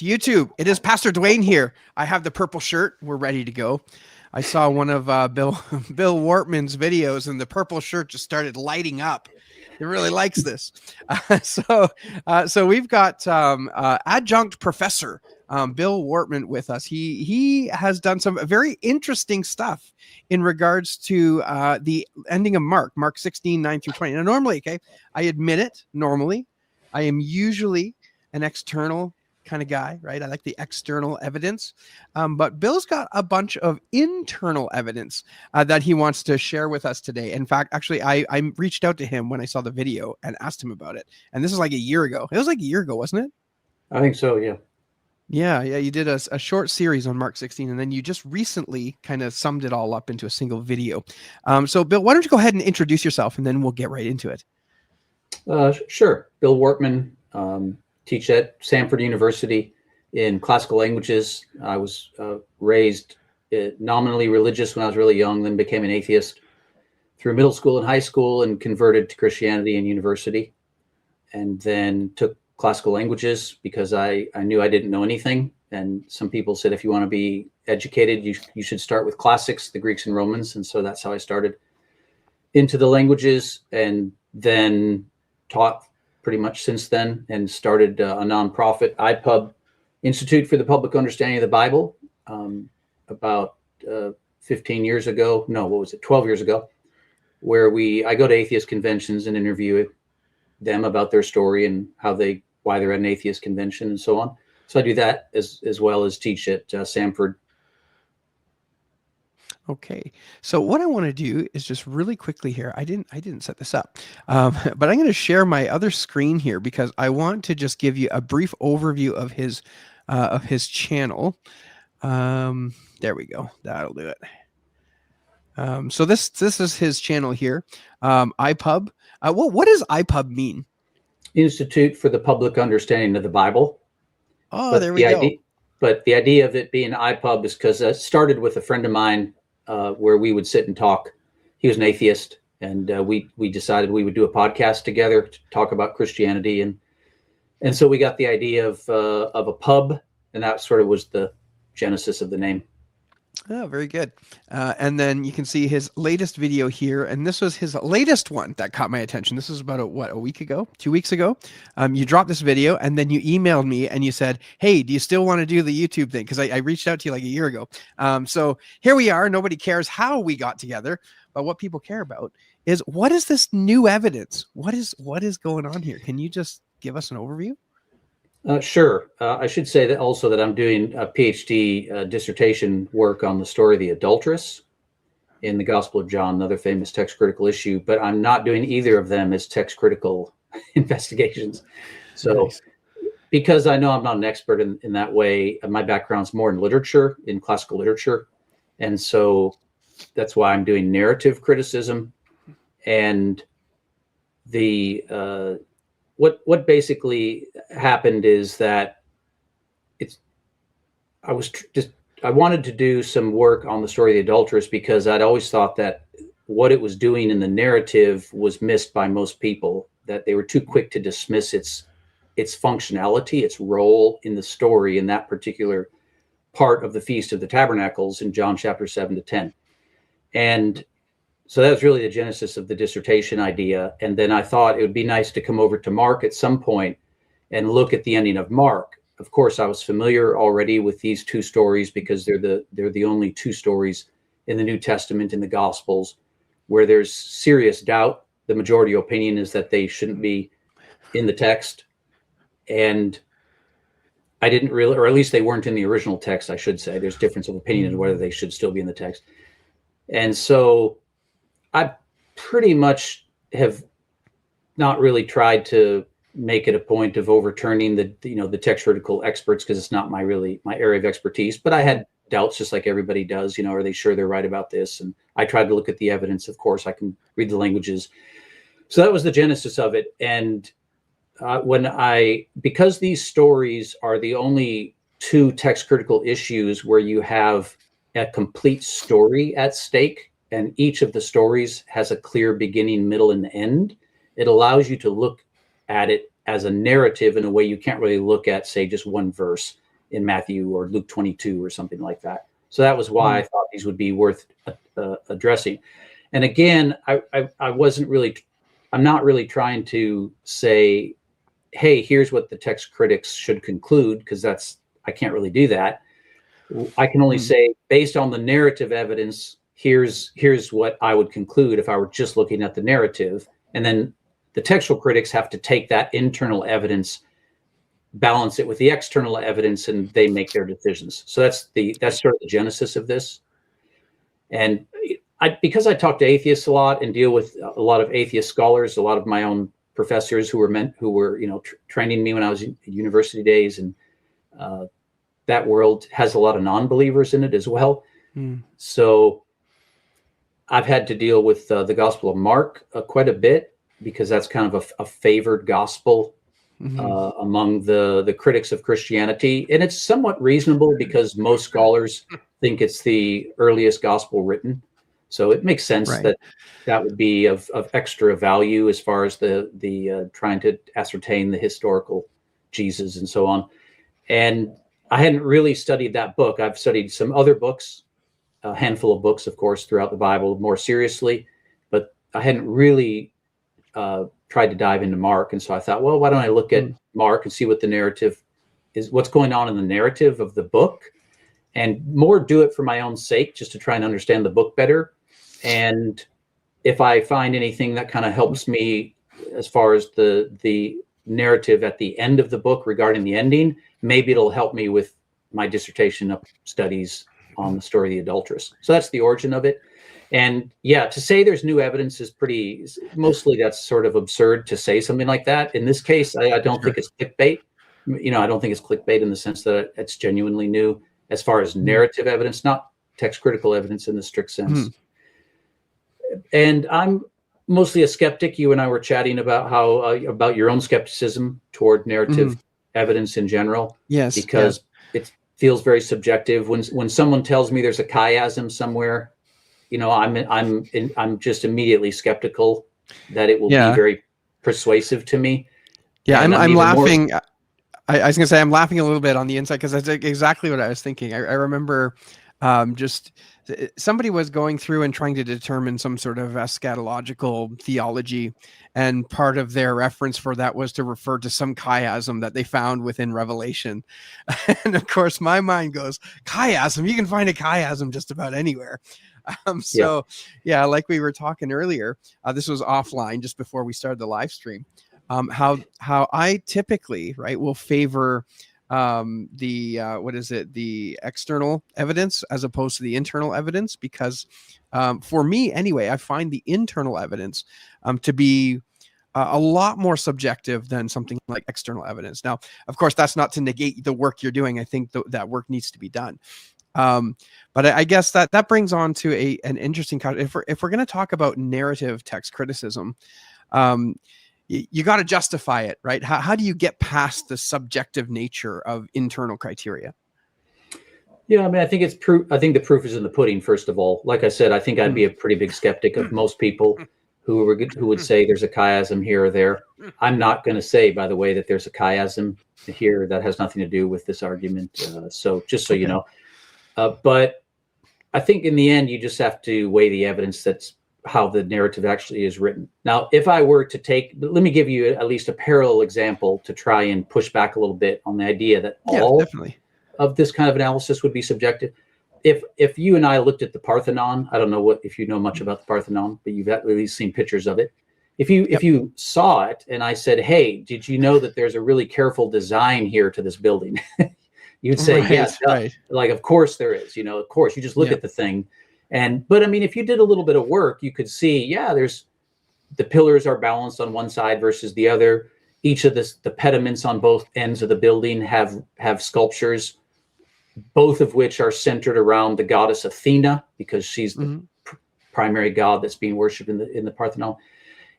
YouTube. It is Pastor Dwayne here. I have the purple shirt. We're ready to go. I saw one of Bill Wortman's videos, and the purple shirt just started lighting up. He really likes this. So we've got adjunct professor Bill Wortman with us. He has done some very interesting stuff in regards to the ending of Mark 16, 9 through 20. Now, normally, okay, I admit it, normally, I am usually an external kind of guy, right? I like the external evidence. But Bill's got a bunch of internal evidence that he wants to share with us today. In fact, actually, I reached out to him when I saw the video and asked him about it. And this is like a year ago. It was like a year ago, wasn't it? I think so, yeah. Yeah. You did a short series on Mark 16, and then you just recently kind of summed it all up into a single video. So, Bill, why don't you go ahead and introduce yourself, and then we'll get right into it. Sure. Bill Wortman. Teach at Samford University in classical languages. I was raised nominally religious when I was really young, then became an atheist through middle school and high school, and converted to Christianity in university, and then took classical languages because I knew I didn't know anything. And some people said, if you want to be educated, you should start with classics, the Greeks and Romans. And so that's how I started into the languages, and then taught pretty much since then, and started a nonprofit, IPUB, Institute for the Public Understanding of the Bible, about 15 years ago. No, what was it? 12 years ago, where I go to atheist conventions and interview them about their story and why they're at an atheist convention and so on. So I do that as well as teach at Samford. Okay, so what I want to do is just really quickly here. I didn't set this up, but I'm going to share my other screen here because I want to just give you a brief overview of his channel. There we go. That'll do it. So this is his channel here, IPUB. What does IPUB mean? Institute for the Public Understanding of the Bible. Oh, there we go. But the idea of it being IPUB is because it started with a friend of mine. Where we would sit and talk. He was an atheist, and we decided we would do a podcast together to talk about Christianity, and so we got the idea of a pub, and that sort of was the genesis of the name. Oh, very good. And then you can see his latest video here, and this was his latest one that caught my attention. This was about a week ago, 2 weeks ago. You dropped this video, and then you emailed me and you said, hey, do you still want to do the YouTube thing? Because I reached out to you like a year ago. So here we are. Nobody cares how we got together, but what people care about is, what is this new evidence? What is going on here? Can you just give us an overview? Sure. I should say that also that I'm doing a PhD dissertation work on the story of the adulteress in the Gospel of John, another famous text critical issue, but I'm not doing either of them as text critical investigations. So nice. Because I know I'm not an expert in that way, my background's more in literature, in classical literature. And so that's why I'm doing narrative criticism. And what basically happened is that I wanted to do some work on the story of the adulteress because I'd always thought that what it was doing in the narrative was missed by most people, that they were too quick to dismiss its functionality, its role in the story in that particular part of the Feast of the Tabernacles in John chapter 7 to 10. And so that was really the genesis of the dissertation idea. And then I thought it would be nice to come over to Mark at some point and look at the ending of Mark. Of course, I was familiar already with these two stories because they're the only two stories in the New Testament in the Gospels where there's serious doubt. The majority opinion is that they shouldn't be in the text. And I didn't really, or at least they weren't in the original text, I should say. There's difference of opinion as whether they should still be in the text. And so I pretty much have not really tried to make it a point of overturning the text critical experts because it's not my area of expertise. But I had doubts, just like everybody does. Are they sure they're right about this? And I tried to look at the evidence. Of course, I can read the languages. So that was the genesis of it. And because these stories are the only two text critical issues where you have a complete story at stake, and each of the stories has a clear beginning, middle, and end, it allows you to look at it as a narrative in a way you can't really look at, say, just one verse. in Matthew or Luke 22 or something like that. So that was why I thought these would be worth addressing. And again, I'm not really trying to say, hey, here's what the text critics should conclude, because I can't really do that. I can only say, based on the narrative evidence, here's what I would conclude if I were just looking at the narrative. And then the textual critics have to take that internal evidence, balance it with the external evidence, and they make their decisions. So that's sort of the genesis of this. And because I talk to atheists a lot and deal with a lot of atheist scholars, a lot of my own professors who were training me when I was in university days, and that world has a lot of non-believers in it as well. So I've had to deal with the Gospel of Mark quite a bit, because that's kind of a favored gospel among the critics of Christianity. And it's somewhat reasonable, because most scholars think it's the earliest gospel written. So it makes sense that would be of extra value as far as the trying to ascertain the historical Jesus and so on. And I hadn't really studied that book. I've studied some other books, a handful of books, of course, throughout the Bible more seriously, but I hadn't really tried to dive into Mark. And so I thought, well, why don't I look at Mark and see what the narrative is, what's going on in the narrative of the book, and more do it for my own sake, just to try and understand the book better. And if I find anything that kind of helps me as far as the narrative at the end of the book regarding the ending, maybe it'll help me with my dissertation of studies on the story of the adulteress. So that's the origin of it. And yeah, to say there's new evidence is mostly that's sort of absurd to say something like that. In this case, I don't think it's clickbait. I don't think it's clickbait in the sense that it's genuinely new as far as narrative evidence, not text critical evidence in the strict sense. And I'm mostly a skeptic. You and I were chatting about about your own skepticism toward narrative evidence in general. Yes, because it feels very subjective. When someone tells me there's a chiasm somewhere, I'm just immediately skeptical that it will be very persuasive to me. Yeah, I'm laughing. I was gonna say I'm laughing a little bit on the inside, because that's exactly what I was thinking. I remember just somebody was going through and trying to determine some sort of eschatological theology, and part of their reference for that was to refer to some chiasm that they found within Revelation. And of course, my mind goes, chiasm? You can find a chiasm just about anywhere. Like we were talking earlier, this was offline just before we started the live stream. How I typically will favor the external evidence as opposed to the internal evidence, because for me anyway, I find the internal evidence to be a lot more subjective than something like external evidence. Now, of course, that's not to negate the work you're doing. I think that work needs to be done. But I guess that brings on to an interesting if we're going to talk about narrative text criticism, you got to justify it, right? How do you get past the subjective nature of internal criteria? Yeah, I mean, I think it's proof. I think the proof is in the pudding. First of all, like I said, I think I'd be a pretty big skeptic of most people who would say there's a chiasm here or there. I'm not going to say, by the way, that there's a chiasm here. That has nothing to do with this argument. So just so you know, but I think in the end, you just have to weigh the evidence that's how the narrative actually is written. Now, if I were to let me give you at least a parallel example to try and push back a little bit on the idea that all of this kind of analysis would be subjective. If you and I looked at the Parthenon, I don't know if you know much about the Parthenon, but you've at least seen pictures of it. If you saw it and I said, hey, did you know that there's a really careful design here to this building? You'd say, yes, like, of course there is, of course, you just look at the thing. But I mean, if you did a little bit of work, you could see, there's the pillars are balanced on one side versus the other. Each of the pediments on both ends of the building have sculptures, both of which are centered around the goddess Athena, because she's the primary god that's being worshipped in the Parthenon.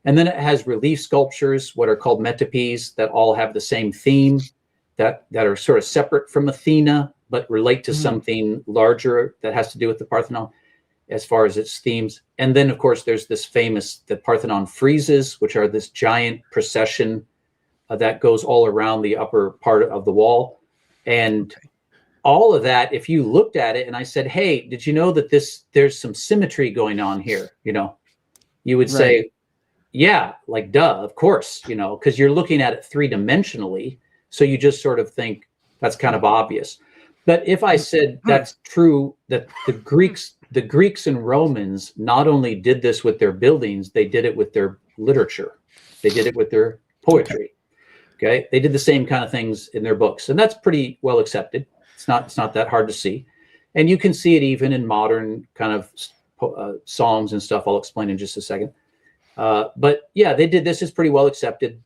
And then it has relief sculptures, what are called metopes, that all have the same theme, that are sort of separate from Athena, but relate to something larger that has to do with the Parthenon as far as its themes. And then, of course, there's the Parthenon friezes, which are this giant procession that goes all around the upper part of the wall. And all of that, if you looked at it and I said, hey, did you know that there's some symmetry going on here? You would say, yeah, like, duh, of course, because you're looking at it three-dimensionally. So you just sort of think that's kind of obvious. But if I said that's true, that the Greeks and Romans not only did this with their buildings, they did it with their literature. They did it with their poetry. Okay. They did the same kind of things in their books, and that's pretty well accepted. It's not that hard to see. And you can see it even in modern kind of songs and stuff. I'll explain in just a second. But yeah, they did this. Is pretty well accepted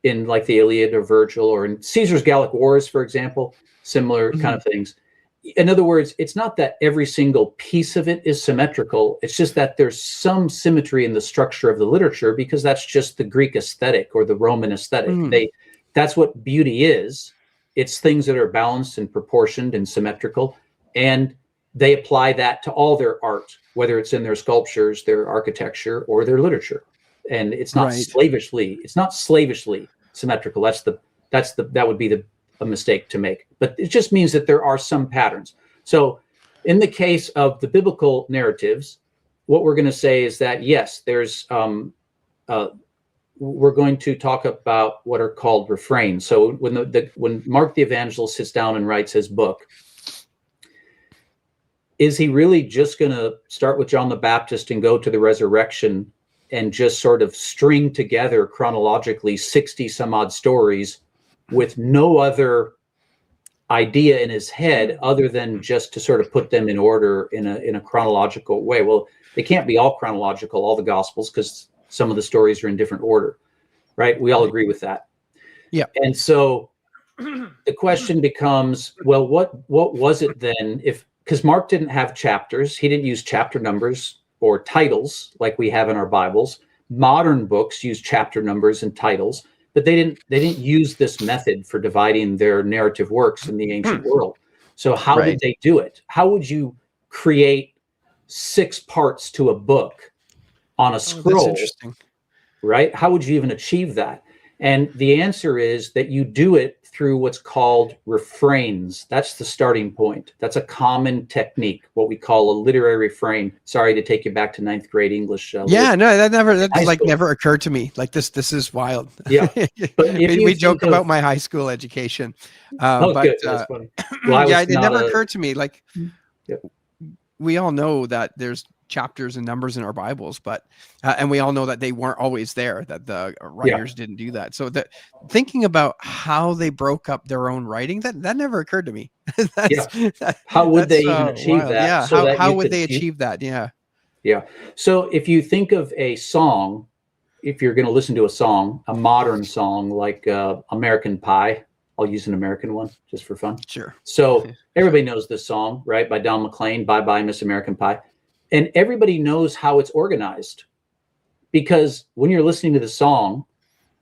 in like the Iliad or Virgil or in Caesar's Gallic Wars, for example, similar kind of things. In other words, it's not that every single piece of it is symmetrical. It's just that there's some symmetry in the structure of the literature because that's just the Greek aesthetic or the Roman aesthetic. That's what beauty is. It's things that are balanced and proportioned and symmetrical. And they apply that to all their art, whether it's in their sculptures, their architecture, or their literature. And it's not slavishly symmetrical. That would be a mistake to make. But it just means that there are some patterns. So in the case of the biblical narratives, what we're going to say is that, yes, there's we're going to talk about what are called refrains. So when Mark the Evangelist sits down and writes his book, is he really just going to start with John the Baptist and go to the resurrection and just sort of string together chronologically 60 some odd stories with no other idea in his head other than just to sort of put them in order in a chronological way? Well, they can't be all chronological, all the Gospels, because some of the stories are in different order, right? We all agree with that. Yeah. And so the question becomes, well, what was it then? Because Mark didn't have chapters, he didn't use chapter numbers or titles like we have in our Bibles. Modern books use chapter numbers and titles, but they didn't use this method for dividing their narrative works in the ancient world. So how did they do it? How would you create 6 parts to a book on a scroll? That's interesting. Right? How would you even achieve that? And the answer is that you do it through what's called refrains. That's the starting point. That's a common technique, what we call a literary refrain. Sorry to take you back to 9th grade English. Yeah, no, that never occurred to me. Like this is wild. Yeah. But we joke about my high school education. Good. That's funny. Well, it never occurred to me. Like, we all know that there's chapters and numbers in our Bibles, but and we all know that they weren't always there, that the writers didn't do that. So that thinking about how they broke up their own writing, that never occurred to me. How would they even achieve that? Yeah. So how would they achieve that? Yeah. Yeah. So if you think of a song, if you're going to listen to a song, a modern song like American Pie, I'll use an American one just for fun. Sure. So everybody knows this song, right? By Don McLean, Bye Bye Miss American Pie. And everybody knows how it's organized, because when you're listening to the song,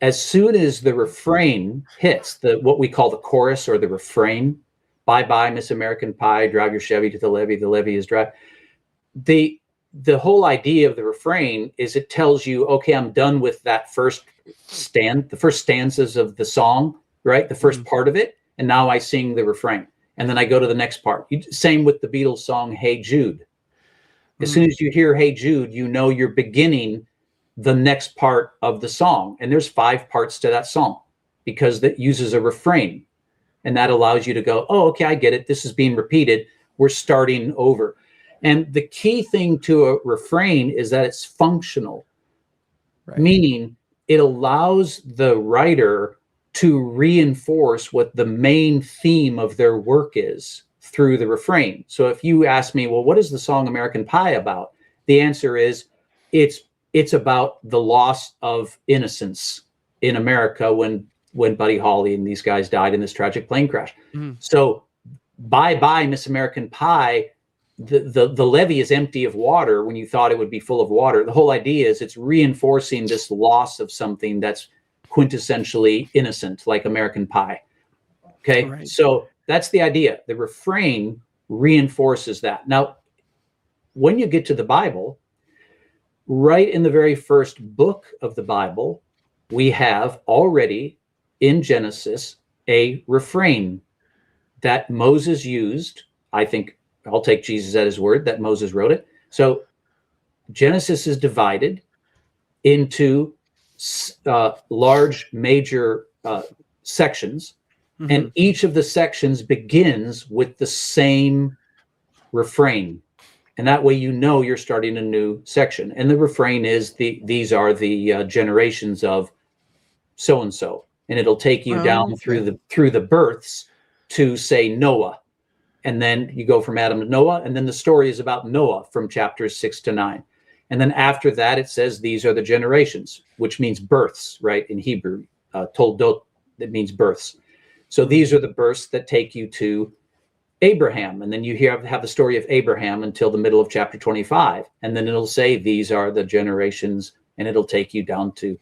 as soon as the refrain hits, what we call the chorus or the refrain, Bye Bye Miss American Pie, drive your Chevy to the levee is dry. The whole idea of the refrain is it tells you, okay, I'm done with that the first stanzas of the song, right? The first part of it. And now I sing the refrain. And then I go to the next part. Same with the Beatles song, Hey Jude. As soon as you hear Hey Jude, you know you're beginning the next part of the song. And there's 5 parts to that song because that uses a refrain. And that allows you to go, oh, okay, I get it. This is being repeated. We're starting over. And the key thing to a refrain is that it's functional, meaning it allows the writer to reinforce what the main theme of their work is through the refrain. So if you ask me, well, what is the song American Pie about? The answer is it's about the loss of innocence in America when Buddy Holly and these guys died in this tragic plane crash. So Bye Bye Miss American Pie, the levee is empty of water when you thought it would be full of water. The whole idea is it's reinforcing this loss of something that's quintessentially innocent, like American Pie. Okay. So that's the idea. The refrain reinforces that. Now, when you get to the Bible, right in the very first book of the Bible, we have already in Genesis a refrain that Moses used. I think I'll take Jesus at his word that Moses wrote it. So Genesis is divided into large major sections, and each of the sections begins with the same refrain, and that way you know you're starting a new section. And the refrain is these are the generations of so and so, and it'll take you down through the births to say Noah, and then you go from Adam to Noah, and then the story is about Noah from chapters 6 to 9. And then after that, it says these are the generations, which means births, right? In Hebrew, toldot, that means births. So these are the births that take you to Abraham. And then you have the story of Abraham until the middle of chapter 25. And then it'll say these are the generations, and it'll take you down to,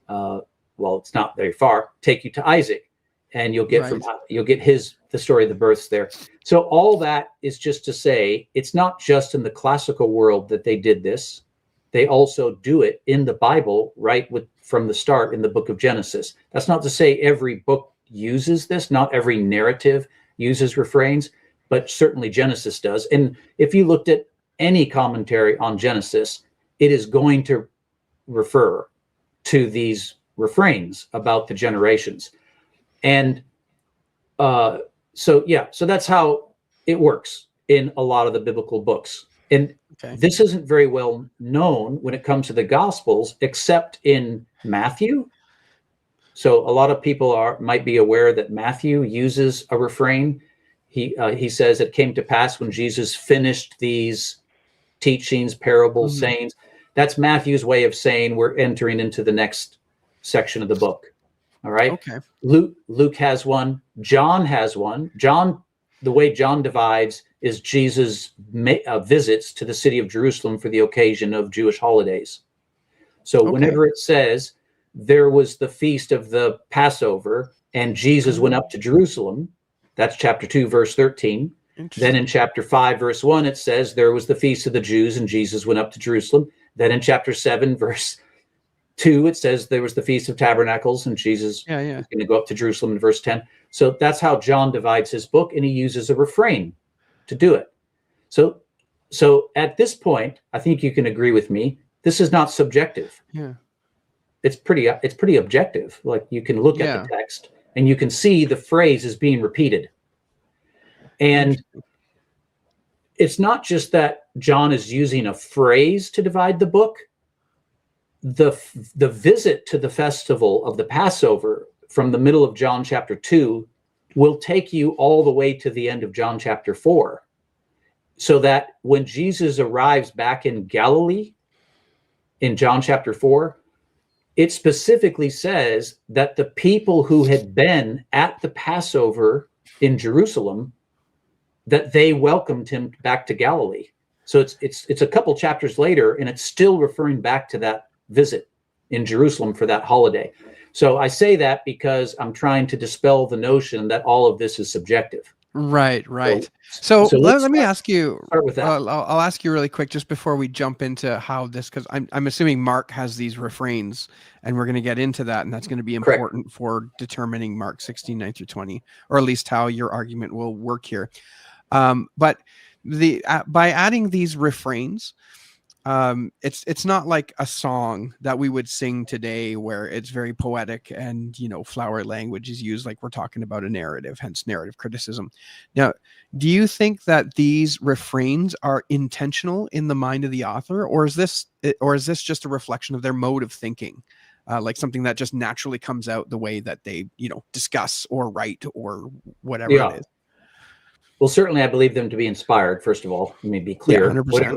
well, it's not very far, take you to Isaac. And you'll get the story of the births there. So all that is just to say, it's not just in the classical world that they did this. They also do it in the Bible, right, from the start in the book of Genesis. That's not to say every book uses this. Not every narrative uses refrains, but certainly Genesis does. And if you looked at any commentary on Genesis, it is going to refer to these refrains about the generations. And so that's how it works in a lot of the biblical books. And this isn't very well known when it comes to the Gospels, except in Matthew. So a lot of people might be aware that Matthew uses a refrain. He says it came to pass when Jesus finished these teachings, parables, sayings. That's Matthew's way of saying we're entering into the next section of the book. All right. Okay. Luke has one. John has one. The way John divides is Jesus' visits to the city of Jerusalem for the occasion of Jewish holidays. So whenever it says there was the feast of the Passover and Jesus went up to Jerusalem, that's chapter 2, verse 13. Then in chapter 5, verse 1, it says there was the feast of the Jews and Jesus went up to Jerusalem. Then in chapter 7, verse 2, it says there was the Feast of Tabernacles and Jesus is going to go up to Jerusalem in verse 10. So that's how John divides his book, and he uses a refrain to do it. So at this point, I think you can agree with me. This is not subjective. Yeah, it's pretty objective. Like you can look at the text and you can see the phrase is being repeated. And it's not just that John is using a phrase to divide the book. The visit to the festival of the Passover from the middle of John chapter 2 will take you all the way to the end of John chapter 4. So that when Jesus arrives back in Galilee in John chapter 4, it specifically says that the people who had been at the Passover in Jerusalem, that they welcomed him back to Galilee. So it's a couple chapters later, and it's still referring back to that visit in Jerusalem for that holiday. So I say that because I'm trying to dispel the notion that all of this is subjective. Right. So let me ask you. Start with that. I'll ask you really quick just before we jump into how this, because I'm assuming Mark has these refrains, and we're going to get into that, and that's going to be important for determining Mark 16:9 through 20, or at least how your argument will work here. But by adding these refrains, it's not like a song that we would sing today where it's very poetic and flowery language is used, like we're talking about a narrative, hence narrative criticism. Now, do you think that these refrains are intentional in the mind of the author, or is this just a reflection of their mode of thinking, like something that just naturally comes out the way that they discuss or write or whatever it is? Well, certainly I believe them to be inspired, first of all. Let me be clear.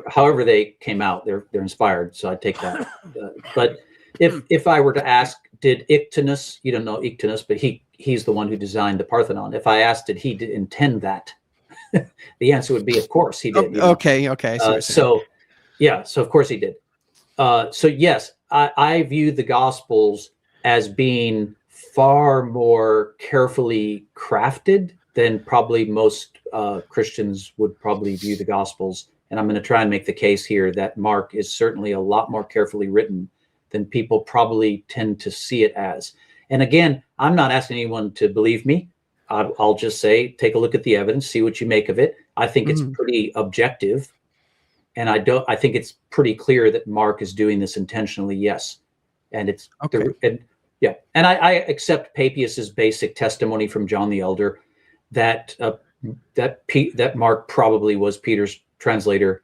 However they came out, they're inspired, so I take that. But if I were to ask, did Ictinus, you don't know Ictinus, but he's the one who designed the Parthenon. If I asked, did he intend that? The answer would be, of course he did. Okay. So of course he did. So yes, I view the Gospels as being far more carefully crafted than probably most Christians would probably view the Gospels. And I'm going to try and make the case here that Mark is certainly a lot more carefully written than people probably tend to see it as. And again, I'm not asking anyone to believe me. I'll just say, take a look at the evidence, see what you make of it. I think it's Mhm. pretty objective, and I think it's pretty clear that Mark is doing this intentionally. Yes, and it's Okay. yeah, and I accept Papias's basic testimony from John the Elder that that Mark probably was Peter's translator,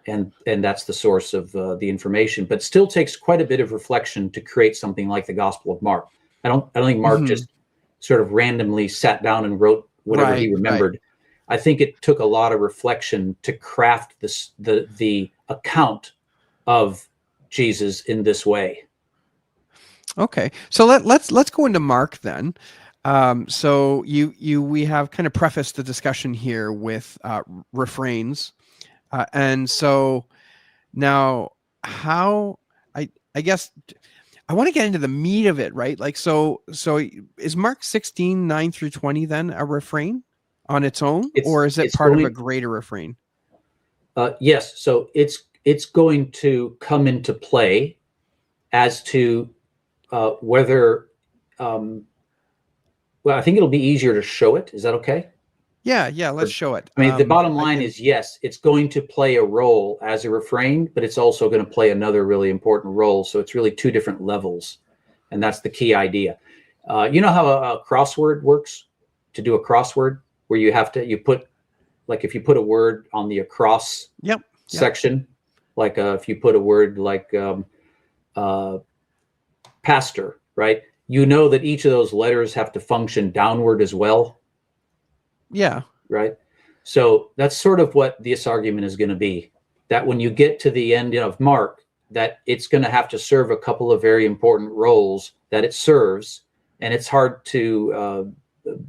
and that's the source of the information. But still takes quite a bit of reflection to create something like the Gospel of Mark. I don't think Mark Mhm. just sort of randomly sat down and wrote whatever he Right. remembered. I think it took a lot of reflection to craft the account of Jesus in this way. Okay. So let's go into Mark then. So we have kind of prefaced the discussion here with refrains, and so now how I guess I want to get into the meat of it, right? Like so is Mark 16:9-20 then a refrain on its own, or is it It's part of a going greater refrain? yes, so it's going to come into play as to whether well, I think it'll be easier to show it. Is that okay? Yeah, let's show it. I mean, the bottom I line can. is yes, it's going to play a role as a refrain, but it's also going to play another really important role. So it's really two different levels, and that's the key idea. You know how a crossword works? To do a crossword, where you put, like, if you put a word on the across Yep. section, like if you put a word like uh, pastor, right? You know that each of those letters have to function downward as well, Yeah. right? So that's sort of what this argument is going to be. That when you get to the end of Mark, that it's going to have to serve a couple of very important roles that it serves, and it's hard to.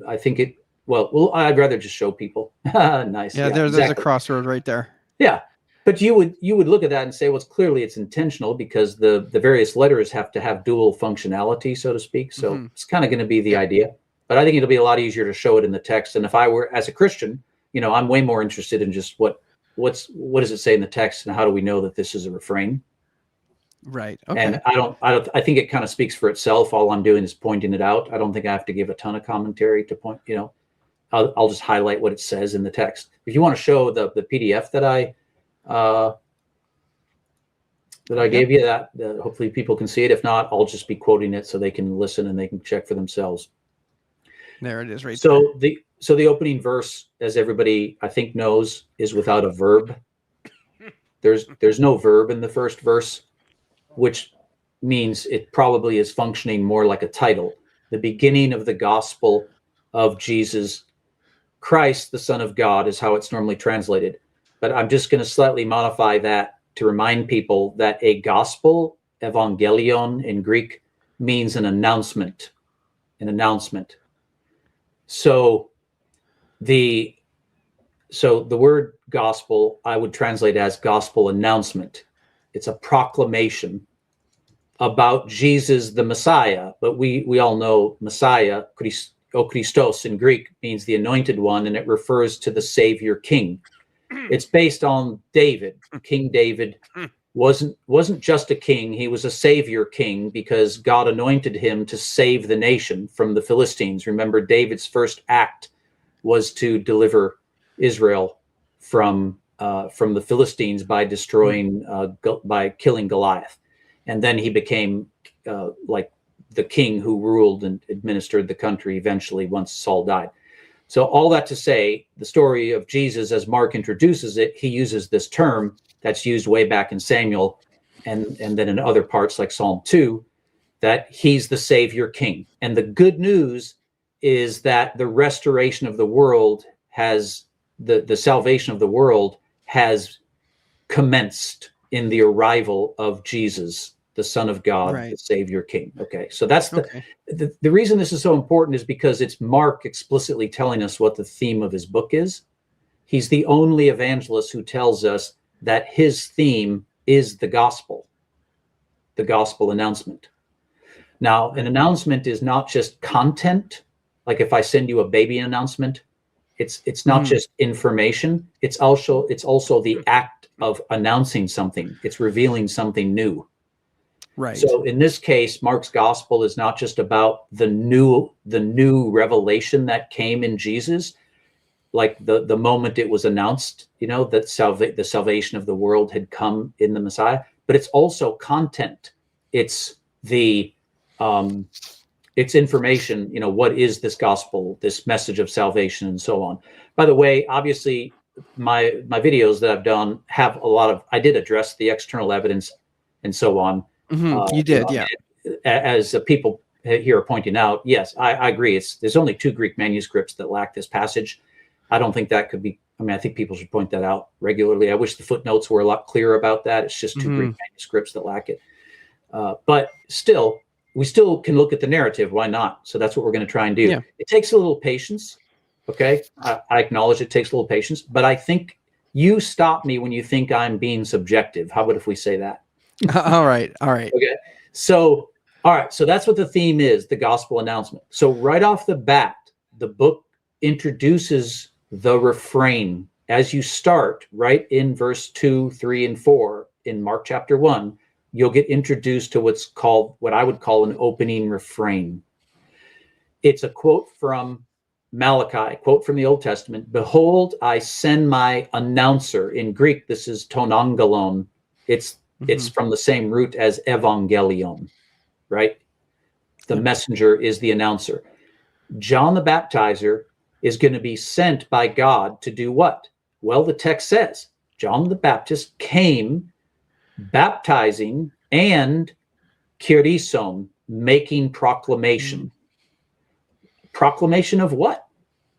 I think it. Well, I'd rather just show people. Nice. Yeah. Yeah, There's a exactly. crossroad right there. Yeah, but you would look at that and say, well, clearly it's intentional because the various letters have to have dual functionality, so to speak. So Mhm. it's kind of going to be the Yeah. idea. But I think it'll be a lot easier to show it in the text. And if I were, as a Christian, I'm way more interested in just what does it say in the text, and how do we know that this is a refrain? Right. And Okay. I think it kind of speaks for itself. All I'm doing is pointing it out. I don't think I have to give a ton of commentary to point. I'll just highlight what it says in the text. If you want to show the PDF that I Yep. gave you, that hopefully people can see it. If not, I'll just be quoting it so they can listen and they can check for themselves. There it is right there. So the opening verse, as everybody I think knows, is without a verb. There's no verb in the first verse, which means it probably is functioning more like a title. The beginning of the gospel of Jesus Christ, the Son of God, is how it's normally translated. But I'm just going to slightly modify that to remind people that a gospel, evangelion in Greek, means an announcement. An announcement. So the word gospel I would translate as gospel announcement. It's a proclamation about Jesus the Messiah, but we all know Messiah, Christos in Greek, means the anointed one, and it refers to the Savior King. It's based on David. King David wasn't just a king, he was a Savior King, because God anointed him to save the nation from the Philistines. Remember, David's first act was to deliver Israel from the Philistines by by killing Goliath. And then he became like the king who ruled and administered the country eventually once Saul died. So all that to say, the story of Jesus, as Mark introduces it, he uses this term that's used way back in Samuel and then in other parts like Psalm 2, that he's the Savior King. And the good news is that the restoration of the world has, the salvation of the world has commenced in the arrival of Jesus, the Son of God, Right. the Savior King. Okay, so that's Okay. the reason this is so important is because it's Mark explicitly telling us what the theme of his book is. He's the only evangelist who tells us that his theme is the gospel announcement. Now, an announcement is not just content. Like if I send you a baby announcement, it's not just information. It's also the act of announcing something. It's revealing something new. Right. So in this case, Mark's gospel is not just about the new revelation that came in Jesus, like the moment it was announced, that the salvation of the world had come in the Messiah, but it's also content. It's the it's information, what is this gospel, this message of salvation, and so on. By the way, obviously, my videos that I've done have I did address the external evidence and so on. You did, yeah. As people here are pointing out, yes, I agree. There's only 2 Greek manuscripts that lack this passage. I don't think that could be. I think people should point that out regularly. I wish the footnotes were a lot clearer about that. It's just 2 Greek manuscripts that lack it. But still, we still can look at the narrative. Why not? So that's what we're going to try and do. Yeah. It takes a little patience. Okay. I acknowledge it takes a little patience, but I think you stop me when you think I'm being subjective. How about if we say that? All right. Okay. So, all right. So that's what the theme is, the gospel announcement. So right off the bat, the book introduces the refrain. As you start right in verse 2, 3, and 4 in Mark chapter 1, you'll get introduced to what I would call an opening refrain. It's a quote from Malachi, quote from the Old Testament. Behold, I send my announcer. In Greek, this is tonangelon. It's from the same root as evangelion, right? The messenger is the announcer. John the Baptizer is going to be sent by God to do what? Well, the text says John the Baptist came baptizing and kyrison, making proclamation. Proclamation of what?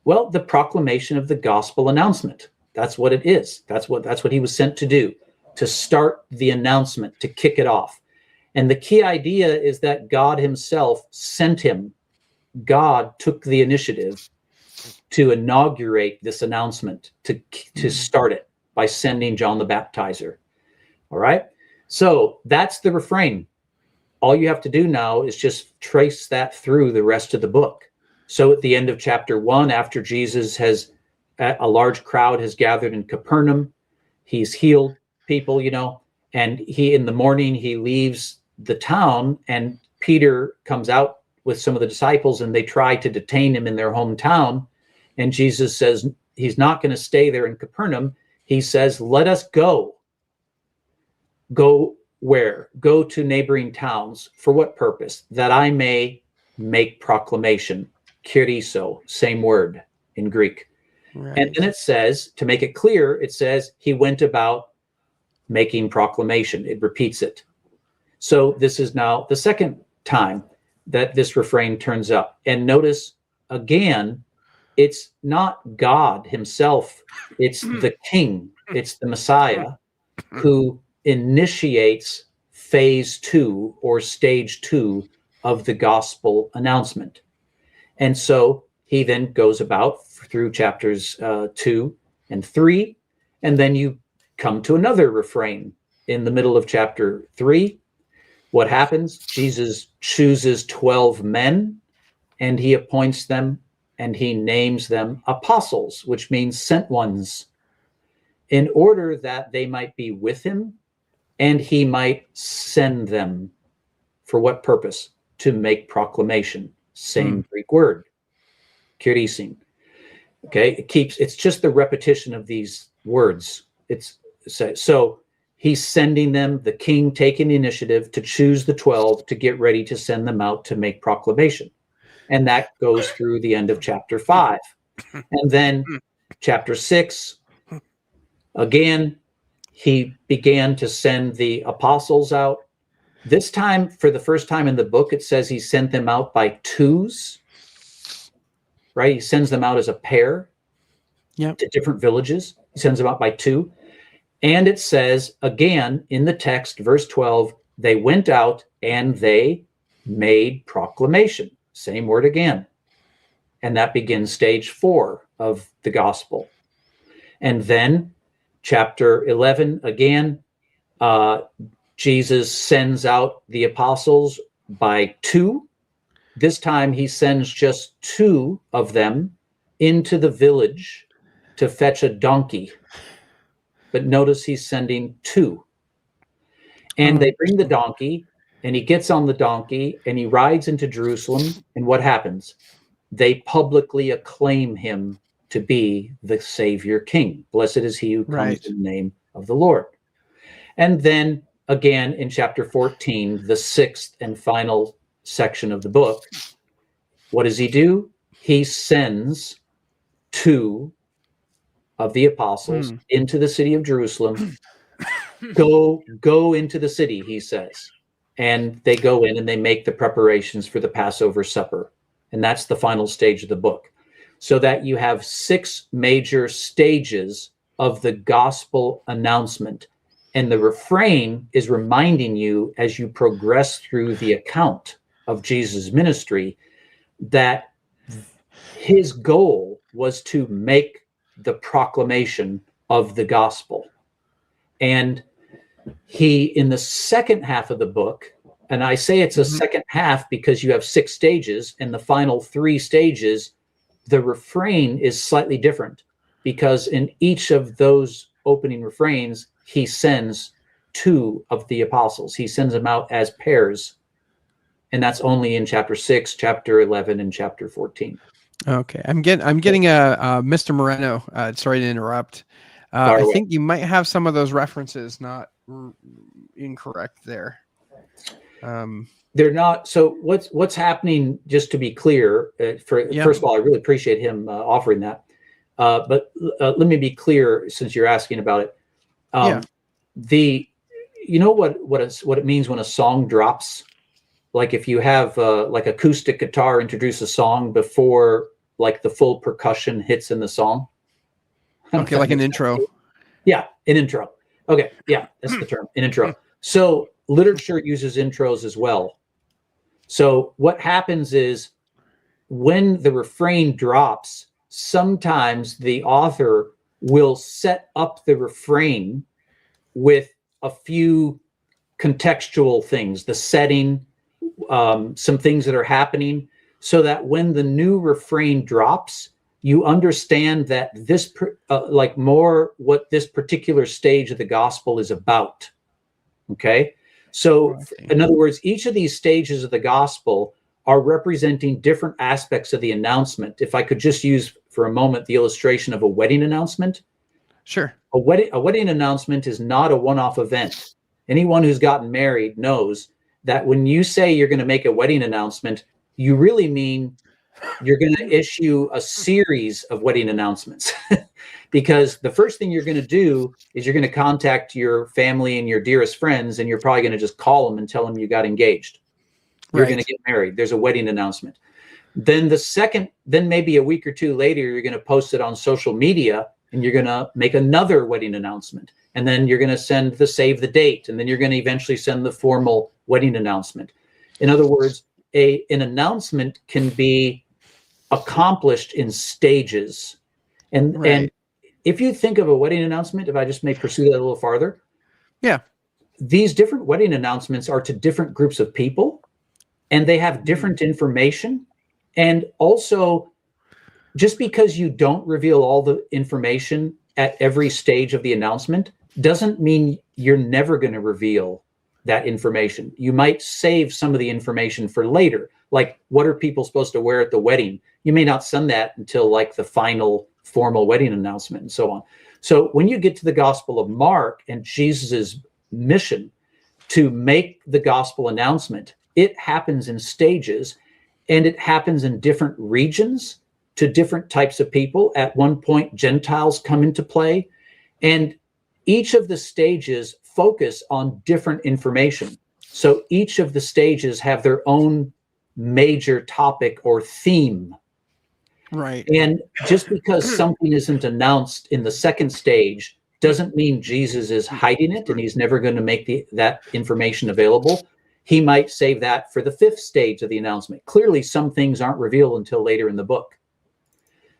Well, the proclamation of the gospel announcement. That's what it is. That's what he was sent to do, to start the announcement, to kick it off. And the key idea is that God himself sent him. God took the initiative to inaugurate this announcement, to start it by sending John the Baptizer. All right. So that's the refrain. All you have to do now is just trace that through the rest of the book. So at the end of chapter 1, after Jesus a large crowd has gathered in Capernaum, he's healed people, and in the morning, he leaves the town, and Peter comes out with some of the disciples, and they try to detain him in their hometown. And Jesus says he's not going to stay there in Capernaum. He says, let us go. Go where? Go to neighboring towns. For what purpose? That I may make proclamation. Kyriso, same word in Greek. Right. And then it says, to make it clear, it says he went about making proclamation. It repeats it. So this is now the second time that this refrain turns up. And notice again, it's not God himself. It's the King. It's the Messiah who initiates phase 2 or stage 2 of the gospel announcement. And so he then goes about through chapters 2 and 3, and then you come to another refrain in the middle of chapter 3. What happens? Jesus chooses 12 men, and he appoints them, and he names them apostles, which means sent ones, in order that they might be with him, and he might send them. For what purpose? To make proclamation. Same Greek word, kyrisin. Okay, it's just the repetition of these words. So he's sending them, the King taking the initiative to choose the 12 to get ready to send them out to make proclamation. And that goes through the end of chapter 5. And then chapter 6, again, he began to send the apostles out. This time, for the first time in the book, it says he sent them out by twos, right? He sends them out as a pair to different villages. He sends them out by 2. And it says, again, in the text, verse 12, they went out and they made proclamation. Same word again. And that begins stage 4 of the gospel. And then chapter 11, again, Jesus sends out the apostles by 2. This time he sends just 2 of them into the village to fetch a donkey. But notice he's sending 2. And they bring the donkey, and he gets on the donkey and he rides into Jerusalem. And what happens? They publicly acclaim him to be the Savior King. Blessed is he who comes Right. in the name of the Lord. And then again in chapter 14, the sixth and final section of the book, what does he do? He sends two of the apostles into the city of Jerusalem. Go into the city, he says. And they go in and they make the preparations for the Passover supper. And that's the final stage of the book. So that you have 6 major stages of the gospel announcement. And the refrain is reminding you as you progress through the account of Jesus' ministry that his goal was to make the proclamation of the gospel. And he, in the second half of the book, and I say it's a second half because you have 6 stages, and the final 3 stages, the refrain is slightly different because in each of those opening refrains, he sends 2 of the apostles. He sends them out as pairs. And that's only in chapter 6, chapter 11, and chapter 14. Okay, I'm getting a Mr. Moreno. Sorry to interrupt. I think you might have some of those references not incorrect there. They're not. So what's happening? Just to be clear, first of all, I really appreciate him offering that. But let me be clear, since you're asking about it. You know what it means when a song drops? Like if you have like acoustic guitar introduce a song before like the full percussion hits in the song. Okay, like an intro. Yeah, an intro. Okay, yeah, that's the term, an intro. So literature uses intros as well. So what happens is when the refrain drops, sometimes the author will set up the refrain with a few contextual things, the setting, some things that are happening, so that when the new refrain drops, you understand that this like more what this particular stage of the gospel is about. Okay, so in other words, each of these stages of the gospel are representing different aspects of the announcement. If I could just use for a moment the illustration of a wedding announcement. Sure. A wedding announcement is not a one-off event. Anyone who's gotten married knows that when you say you're going to make a wedding announcement, you really mean you're going to issue a series of wedding announcements. Because the first thing you're going to do is you're going to contact your family and your dearest friends, and you're probably going to just call them and tell them you got engaged. You're going to get married. There's a wedding announcement. Then then maybe a week or 2 later, you're going to post it on social media and you're going to make another wedding announcement. And then you're going to send the save the date. And then you're going to eventually send the formal wedding announcement. In other words, an announcement can be accomplished in stages. And if you think of a wedding announcement, if I just may pursue that a little farther. Yeah. These different wedding announcements are to different groups of people, and they have different information. And also, just because you don't reveal all the information at every stage of the announcement doesn't mean you're never going to reveal that information. You might save some of the information for later. Like, what are people supposed to wear at the wedding? You may not send that until like the final formal wedding announcement and so on. So when you get to the Gospel of Mark and Jesus's mission to make the gospel announcement, it happens in stages, and it happens in different regions to different types of people. At one point, Gentiles come into play, and each of the stages focus on different information. So each of the stages have their own major topic or theme. Right. And just because something isn't announced in the second stage doesn't mean Jesus is hiding it and he's never going to make that information available. He might save that for the 5th stage of the announcement. Clearly, some things aren't revealed until later in the book.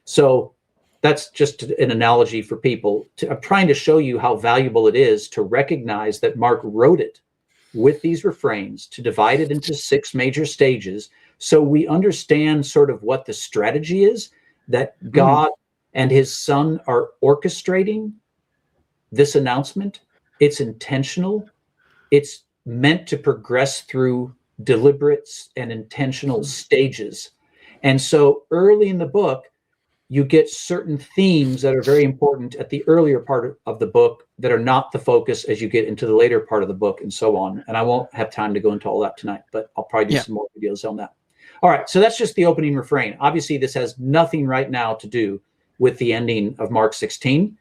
So that's just an analogy for people. I'm trying to show you how valuable it is to recognize that Mark wrote it with these refrains to divide it into 6 major stages, so we understand sort of what the strategy is that God and his son are orchestrating this announcement. It's intentional. It's meant to progress through deliberate and intentional stages. And so early in the book, you get certain themes that are very important at the earlier part of the book that are not the focus as you get into the later part of the book, and so on. And I won't have time to go into all that tonight, but I'll probably do some more videos on that. All right, so that's just the opening refrain. Obviously, this has nothing right now to do with the ending of Mark 16.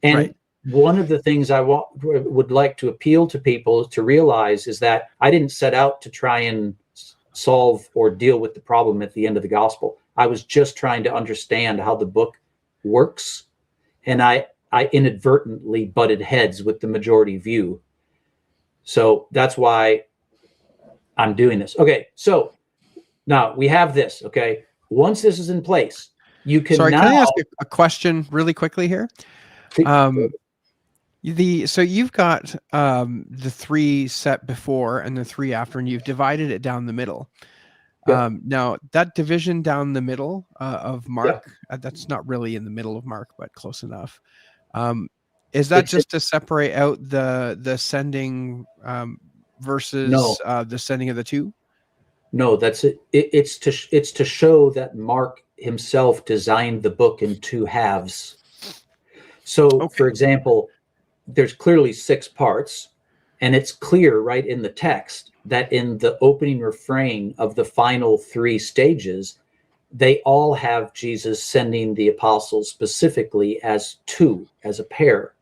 And one of the things I would like to appeal to people to realize is that I didn't set out to try and solve or deal with the problem at the end of the gospel. I was just trying to understand how the book works, and I inadvertently butted heads with the majority view. So that's why I'm doing this. Okay, so now we have this, okay? Once this is in place, you can Sorry, now... can I ask a question really quickly here? So you've got the 3 set before and the 3 after, and you've divided it down the middle. Now that division down the middle of Mark, that's not really in the middle of Mark, but close enough. Is that just to separate out the sending versus the sending of the 2? No, that's it. It's to show that Mark himself designed the book in 2 halves. So, for example, there's clearly 6 parts, and it's clear right in the text that in the opening refrain of the final 3 stages, they all have Jesus sending the apostles specifically as 2, as a pair.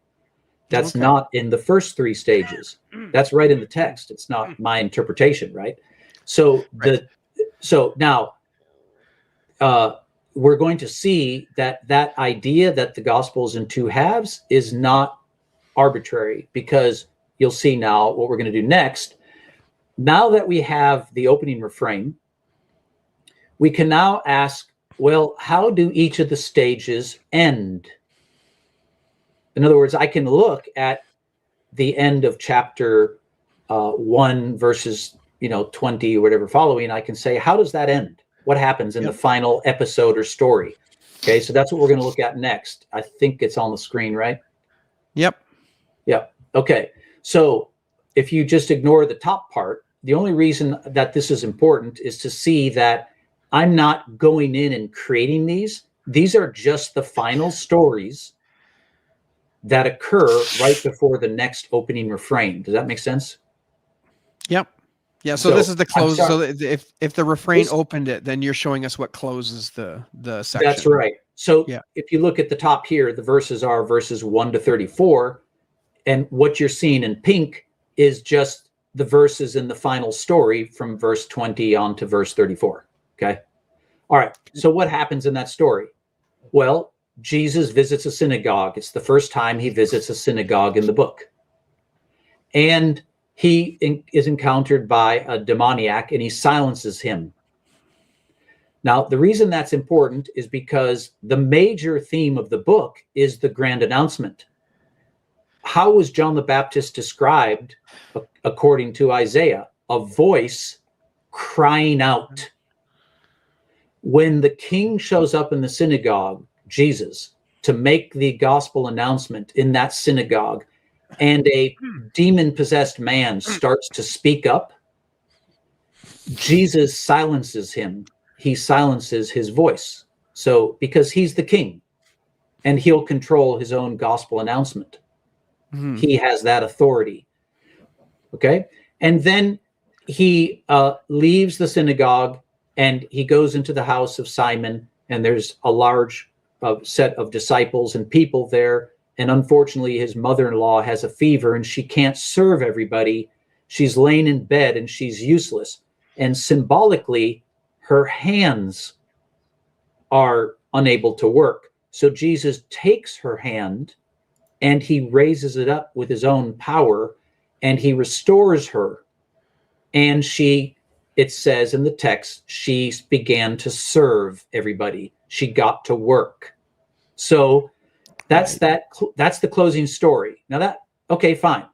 That's not in the first 3 stages. That's right in the text. It's not my interpretation, right? So now we're going to see that idea that the gospel is in 2 halves is not arbitrary, because you'll see now what we're going to do next. Now that we have the opening refrain, we can now ask, well, how do each of the stages end? In other words, I can look at the end of chapter 1 verses 20 or whatever following. I can say, how does that end? What happens in the final episode or story? Okay, so that's what we're going to look at next. I think it's on the screen, right? Yep. Okay, so if you just ignore the top part, the only reason that this is important is to see that I'm not going in and creating these. These are just the final stories that occur right before the next opening refrain. Does that make sense? Yep. Yeah. So this is the close. So if the refrain opened it, then you're showing us what closes the section. That's right. So if you look at the top here, the verses are verses 1 to 34. And what you're seeing in pink is just the verses in the final story from verse 20 on to verse 34. Okay. All right. So what happens in that story? Well, Jesus visits a synagogue. It's the first time he visits a synagogue in the book. And he is encountered by a demoniac, and he silences him. Now, the reason that's important is because the major theme of the book is the grand announcement. How was John the Baptist described according to Isaiah? A voice crying out. When the king shows up in the synagogue, Jesus, to make the gospel announcement in that synagogue, and a demon-possessed man starts to speak up, Jesus silences him. He silences his voice. So, because he's the king, and he'll control his own gospel announcement. He has that authority. Okay? And then he leaves the synagogue, and he goes into the house of Simon, and there's a large set of disciples and people there. And unfortunately, his mother-in-law has a fever, and she can't serve everybody. She's laying in bed, and she's useless. And symbolically, her hands are unable to work. So Jesus takes her hand, and he raises it up with his own power, and he restores her. And she, it says in the text, she began to serve everybody. She got to work. So that's that's the closing story. Now okay, fine.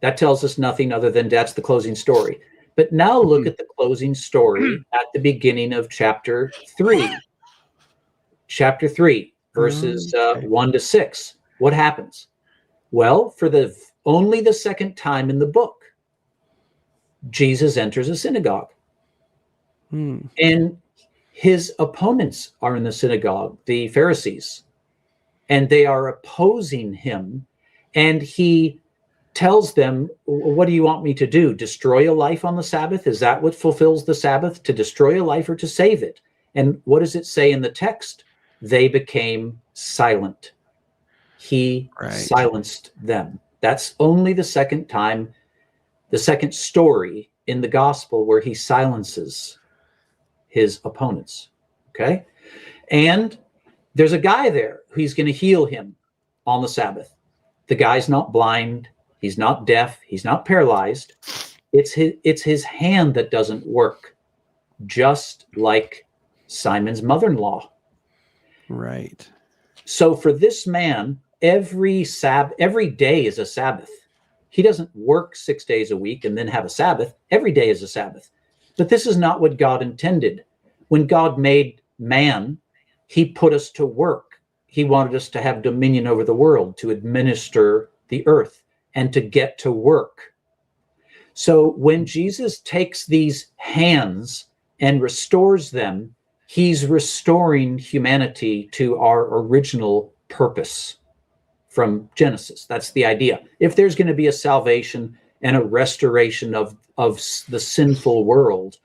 That tells us nothing other than that's the closing story. But now look at the closing story at the beginning of chapter 3. Chapter 3, verses 1 to 6. What happens? Well, for only the second time in the book, Jesus enters a synagogue. Hmm. And his opponents are in the synagogue, the Pharisees, and they are opposing him. And he tells them, what do you want me to do? Destroy a life on the Sabbath? Is that what fulfills the Sabbath? To destroy a life or to save it? And what does it say in the text? They became silent. He silenced them. That's only the second time, the second story in the gospel where he silences his opponents. Okay. And there's a guy there who's going to heal him on the Sabbath. The guy's not blind. He's not deaf. He's not paralyzed. It's his hand that doesn't work, just like Simon's mother-in-law. Right. So for this man, every day is a Sabbath. He doesn't work 6 days a week and then have a Sabbath. Every day is a Sabbath. But this is not what God intended. When God made man, he put us to work. He wanted us to have dominion over the world, to administer the earth, and to get to work. So when Jesus takes these hands and restores them, he's restoring humanity to our original purpose from Genesis. That's the idea. If there's going to be a salvation and a restoration of the sinful world,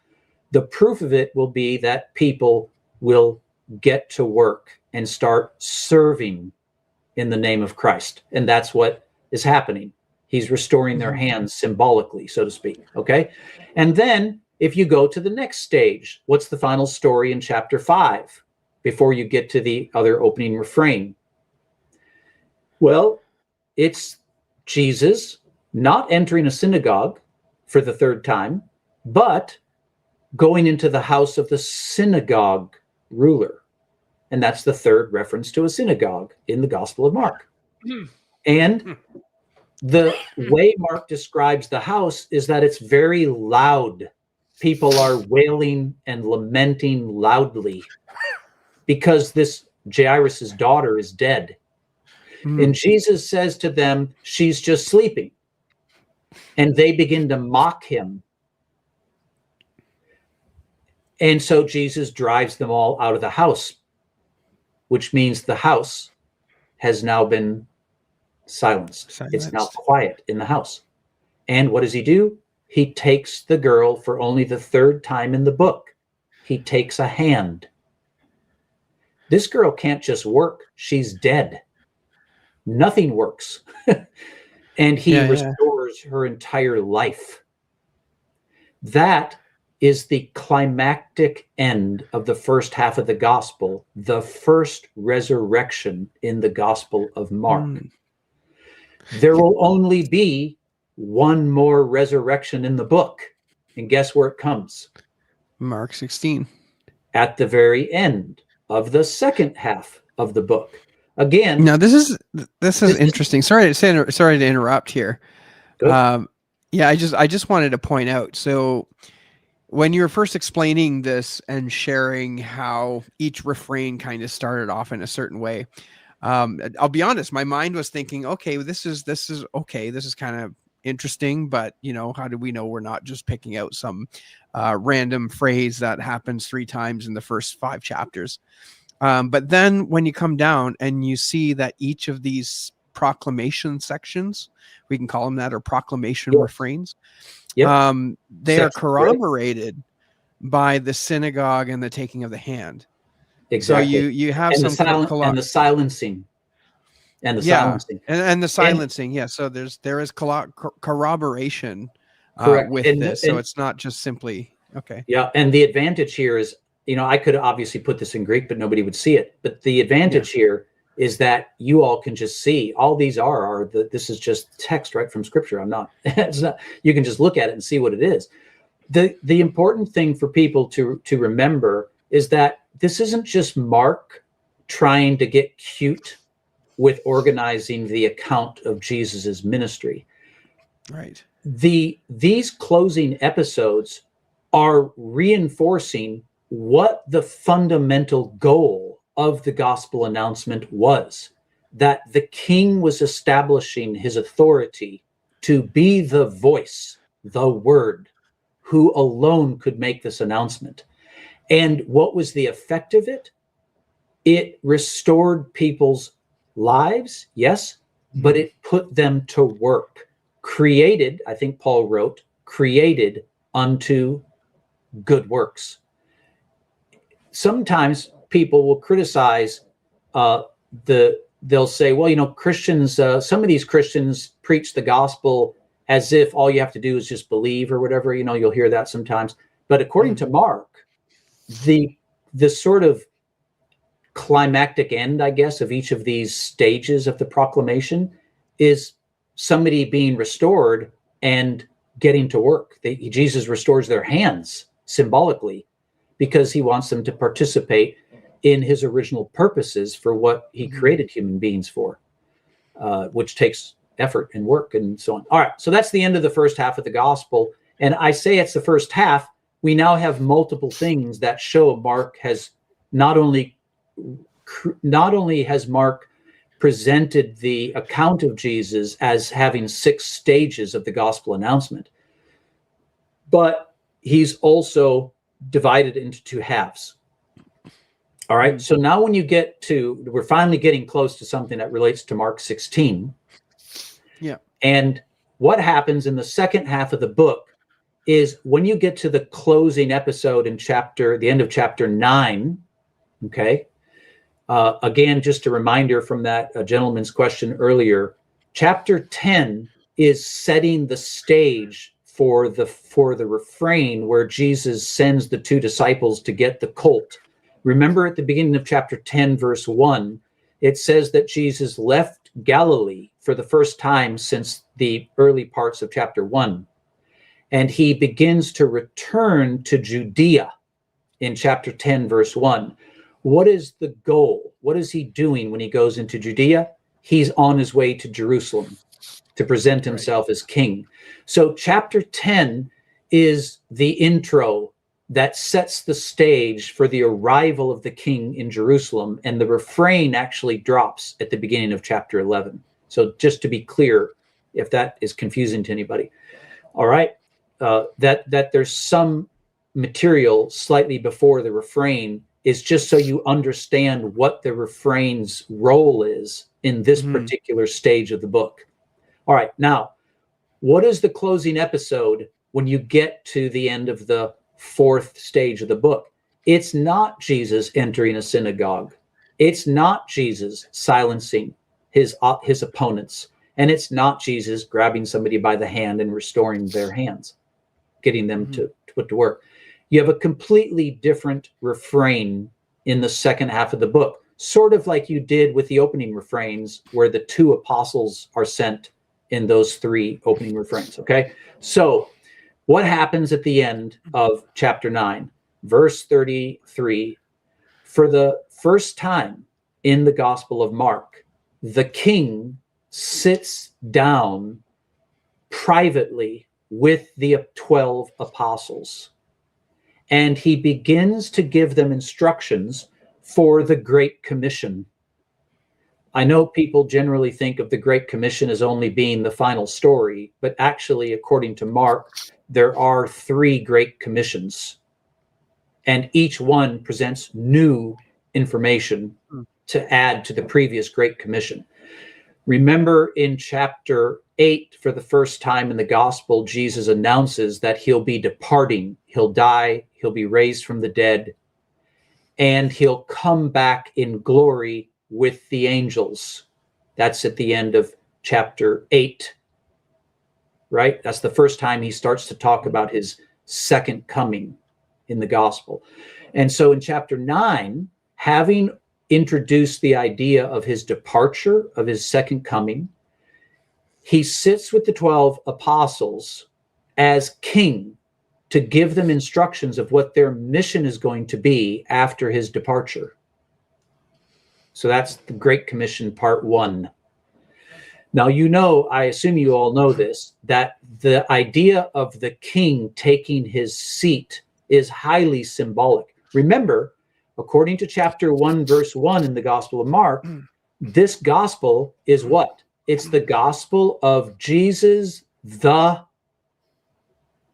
the proof of it will be that people will get to work and start serving in the name of Christ. And that's what is happening. He's restoring their hands symbolically, so to speak. Okay. And then if you go to the next stage, what's the final story in chapter 5 before you get to the other opening refrain? Well, it's Jesus not entering a synagogue for the third time, but going into the house of the synagogue ruler. And that's the third reference to a synagogue in the Gospel of Mark. And the way Mark describes the house is that it's very loud. People are wailing and lamenting loudly because this Jairus' daughter is dead. And Jesus says to them, she's just sleeping. And they begin to mock him. And so Jesus drives them all out of the house, which means the house has now been silenced. It's now quiet in the house. And what does he do? He takes the girl for only the third time in the book. He takes a hand. This girl can't just work. She's dead. Nothing works. And he restores her entire life. That is the climactic end of the first half of the gospel, the first resurrection in the Gospel of Mark. There will only be one more resurrection in the book. And guess where it comes? Mark 16. At the very end of the second half of the book. Again. Now this is interesting. Sorry to interrupt here. Yeah, I just wanted to point out. So when you were first explaining this and sharing how each refrain kind of started off in a certain way, I'll be honest, my mind was thinking, okay, this is okay. This is kind of interesting, but how do we know we're not just picking out some random phrase that happens 3 times in the first 5 chapters? But then when you come down and you see that each of these proclamation sections, we can call them that, or proclamation refrains, they are corroborated by the synagogue and the taking of the hand. Exactly. So you have and some the silencing. And the silencing. And the silencing. Yeah. So there is corroboration with this. So it's not just simply, okay. Yeah. And the advantage here is, I could obviously put this in Greek, but nobody would see it. But the advantage here is that you all can just see all these this is just text right from Scripture. It's not. You can just look at it and see what it is. The important thing for people to remember is that this isn't just Mark trying to get cute with organizing the account of Jesus's ministry. Right. These closing episodes are reinforcing what the fundamental goal of the gospel announcement was, that the king was establishing his authority to be the voice, the word who alone could make this announcement. And what was the effect of it? It restored people's lives, yes, but it put them to work. Created, I think Paul wrote, created unto good works. Sometimes people will criticize they'll say, well, you know, Christians, some of these Christians preach the gospel as if all you have to do is just believe or whatever. You know, you'll hear that sometimes. But according to Mark, the sort of climactic end, I guess, of each of these stages of the proclamation is somebody being restored and getting to work. Jesus restores their hands symbolically because he wants them to participate in his original purposes for what he created human beings for, which takes effort and work and so on. All right, so that's the end of the first half of the gospel. And I say it's the first half. We now have multiple things that show Mark has not only has Mark presented the account of Jesus as having 6 stages of the gospel announcement, but he's also divided into 2 halves. All right, so now when you get to, we're finally getting close to something that relates to Mark 16. Yeah. And what happens in the second half of the book is when you get to the closing episode in the end of chapter 9, okay? Again, just a reminder from that gentleman's question earlier, chapter 10 is setting the stage for the refrain where Jesus sends the 2 disciples to get the colt. Remember at the beginning of chapter 10, verse 1, it says that Jesus left Galilee for the first time since the early parts of chapter 1. And he begins to return to Judea in chapter 10, verse 1. What is the goal? What is he doing when he goes into Judea? He's on his way to Jerusalem to present himself as king. So chapter 10 is the intro that sets the stage for the arrival of the king in Jerusalem, and the refrain actually drops at the beginning of chapter 11. So just to be clear, if that is confusing to anybody. All right, that there's some material slightly before the refrain is just so you understand what the refrain's role is in this particular stage of the book. All right, now, what is the closing episode when you get to the end of the 4th stage of the book? It's not Jesus entering a synagogue. It's not Jesus silencing his opponents. And it's not Jesus grabbing somebody by the hand and restoring their hands, getting them to put to work. You have a completely different refrain in the second half of the book, sort of like you did with the opening refrains where the 2 apostles are sent in those 3 opening refrains, okay? So what happens at the end of chapter 9? Verse 33, for the first time in the Gospel of Mark, the king sits down privately with the 12 apostles, and he begins to give them instructions for the Great Commission. I know people generally think of the Great Commission as only being the final story, but actually, according to Mark, there are 3 Great Commissions, and each one presents new information to add to the previous Great Commission. Remember in chapter 8, for the first time in the gospel, Jesus announces that he'll be departing, he'll die, he'll be raised from the dead, and he'll come back in glory with the angels. That's at the end of chapter 8, right? That's the first time he starts to talk about his second coming in the gospel. And so in chapter 9, having introduced the idea of his departure, of his second coming, he sits with the 12 apostles as king to give them instructions of what their mission is going to be after his departure. So that's the Great Commission, part 1. Now, you know, I assume you all know this, that the idea of the king taking his seat is highly symbolic. Remember, according to chapter 1, verse 1 in the Gospel of Mark, this gospel is what? It's the gospel of Jesus, the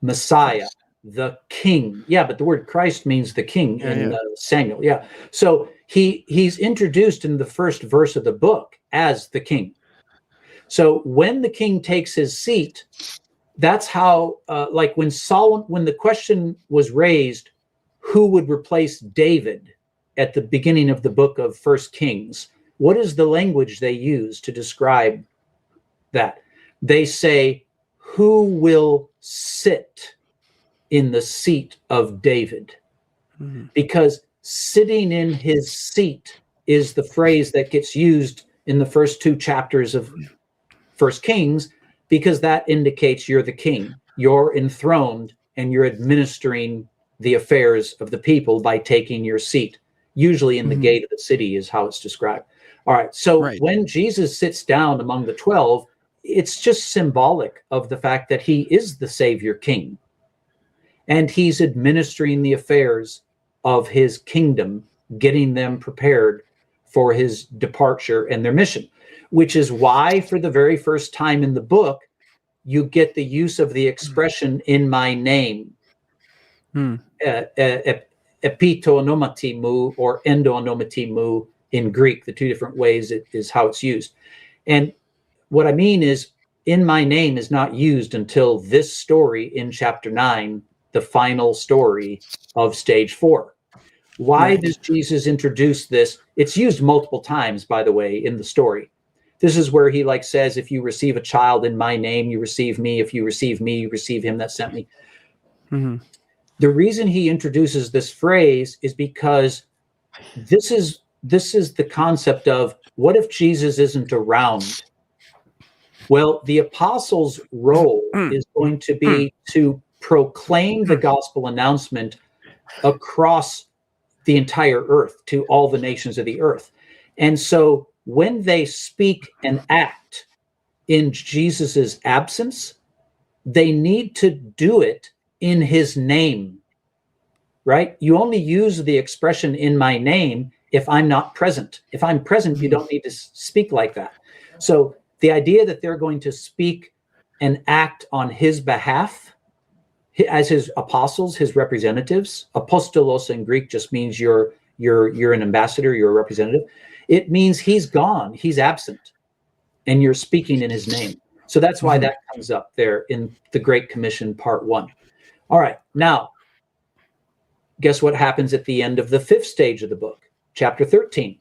Messiah, the king. Yeah, but the word Christ means the king in Samuel. Yeah. So he's introduced in the first verse of the book as the king. So when the king takes his seat, that's how, like when the question was raised, who would replace David at the beginning of the book of First Kings, what is the language they use to describe that? They say, who will sit in the seat of David? Mm-hmm. Because sitting in his seat is the phrase that gets used in the first 2 chapters of First Kings, because that indicates you're the king, you're enthroned, and you're administering the affairs of the people by taking your seat. Usually in the gate of the city is how it's described. All right, so when Jesus sits down among the 12, it's just symbolic of the fact that he is the Savior King. And he's administering the affairs of his kingdom, getting them prepared for his departure and their mission, which is why for the very first time in the book, you get the use of the expression "in my name," epitonomatimu or endonomatimu in Greek. The 2 different ways it is how it's used. And what I mean is, "in my name" is not used until this story in chapter 9, the final story of stage 4. Why does Jesus introduce this? It's used multiple times, by the way, in the story. This is where he says, if you receive a child in my name, you receive me. If you receive me, you receive him that sent me. Mm-hmm. The reason he introduces this phrase is because this is the concept of, what if Jesus isn't around? Well, the apostles' role is going to be to proclaim the gospel announcement across the entire earth, to all the nations of the earth. And so when they speak and act in Jesus's absence, they need to do it in his name, right? You only use the expression "in my name" if I'm not present. If I'm present, you don't need to speak like that. So the idea that they're going to speak and act on his behalf as his apostles, his representatives. Apostolos in Greek just means you're an ambassador, you're a representative. It means he's gone, he's absent, and you're speaking in his name. So that's why that comes up there in the Great Commission, part 1. All right, now, guess what happens at the end of the 5th stage of the book, chapter 13?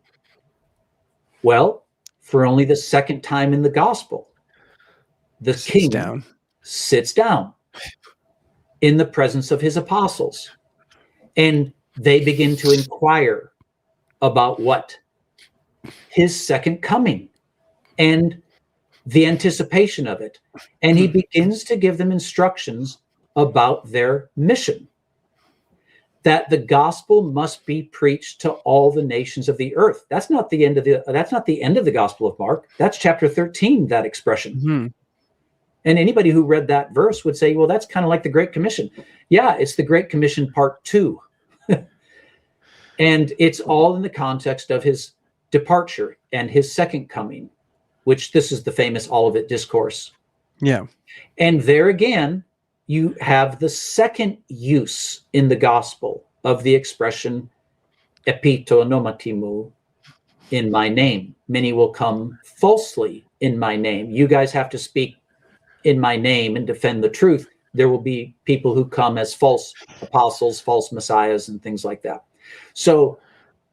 Well, for only the 2nd time in the gospel, the king sits down in the presence of his apostles, and they begin to inquire about what? His second coming and the anticipation of it. And he begins to give them instructions about their mission, that the gospel must be preached to all the nations of the earth. That's not the end of the Gospel of Mark. That's chapter 13, that expression. Mm-hmm. And anybody who read that verse would say, well, that's kind of like the Great Commission. Yeah, it's the Great Commission part 2. And it's all in the context of his departure and his second coming, which this is the famous Olivet Discourse. Yeah. And there again, you have the second use in the gospel of the expression epitonomatimu, in my name. Many will come falsely in my name. You guys have to speak in my name and defend the truth. There will be people who come as false apostles, false messiahs, and things like that. So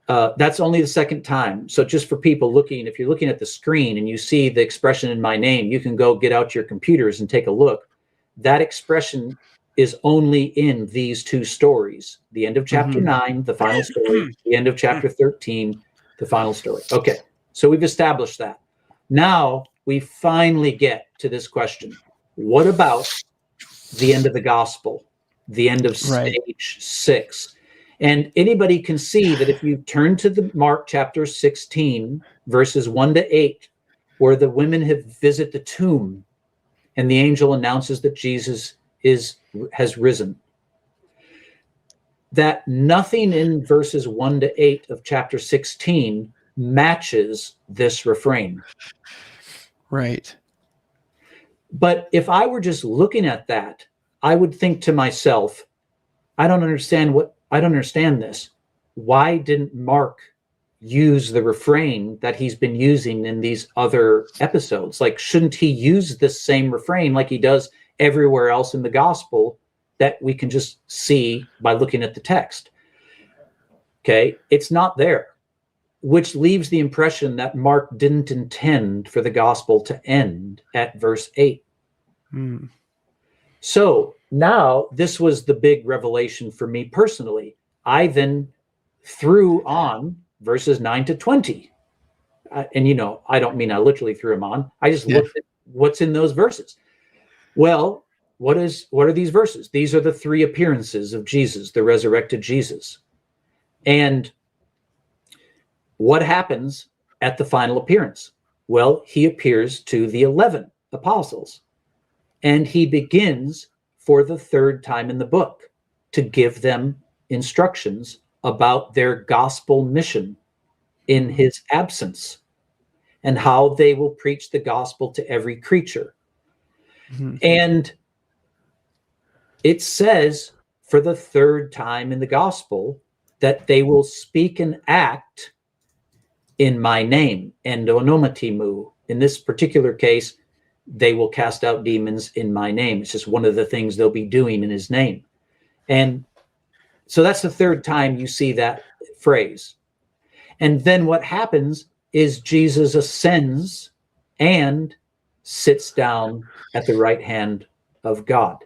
that's only the 2nd time. So just for people looking, if you're looking at the screen and you see the expression "in my name," you can go get out your computers and take a look. That expression is only in these 2 stories. The end of chapter 9, the final story, the end of chapter 13, the final story. Okay, so we've established that. Now we finally get to this question. What about the end of the gospel, the end of stage 6? And anybody can see that if you turn to the Mark chapter 16, verses 1 to 8, where the women have visit the tomb and the angel announces that Jesus has risen, that nothing in verses 1 to 8 of chapter 16 matches this refrain. Right. But if I were just looking at that, I would think to myself, I don't understand this. Why didn't Mark use the refrain that he's been using in these other episodes? Like, shouldn't he use this same refrain like he does everywhere else in the gospel that we can just see by looking at the text? Okay, it's not there, which leaves the impression that Mark didn't intend for the gospel to end at verse 8. So now this was the big revelation for me personally. I then threw on verses 9 to 20. And, you know, I don't mean I literally threw them on. I just looked at what's in those verses. Well, what are these verses? These are the three appearances of Jesus, the resurrected Jesus. And what happens at the final appearance? Well, he appears to the 11 apostles, and he begins for the third time in the book to give them instructions about their gospel mission in his absence and how they will preach the gospel to every creature. And it says for the third time in the gospel that they will speak and act in my name, endonomatimu. In this particular case, they will cast out demons in my name. It's just one of the things they'll be doing in his name. And so that's the third time you see that phrase. And then what happens is Jesus ascends and sits down at the right hand of God.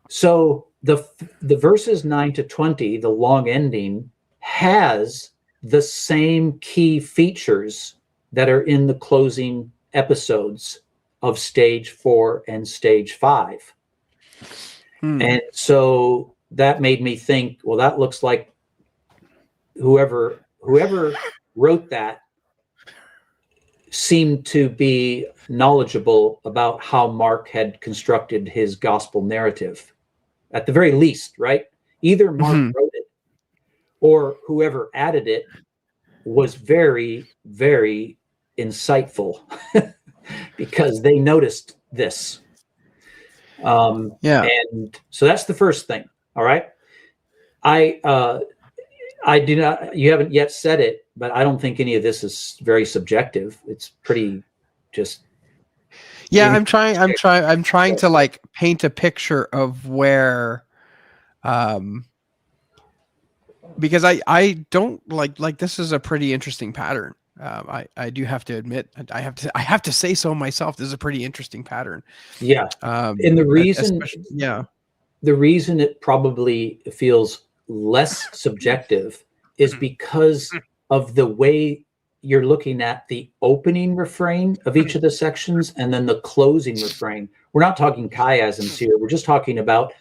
So the verses 9 to 20, the long ending, has the same key features that are in the closing episodes of stage 4 and stage 5. And so that made me think, well, that looks like whoever wrote that seemed to be knowledgeable about how Mark had constructed his gospel narrative, at the very least, right? Either Mark wrote it or whoever added it was very, very insightful because they noticed this. And so that's the first thing. All right. I do not, you haven't yet said it, but I don't think any of this is very subjective. It's pretty just. Yeah, I'm trying to like paint a picture of where, because I don't like this is a pretty interesting pattern. I do have to admit, I have to say so myself. This is a pretty interesting pattern. Yeah. And the reason, the reason it probably feels less subjective is because of the way you're looking at the opening refrain of each of the sections and then the closing refrain. We're not talking chiasms here. We're just talking about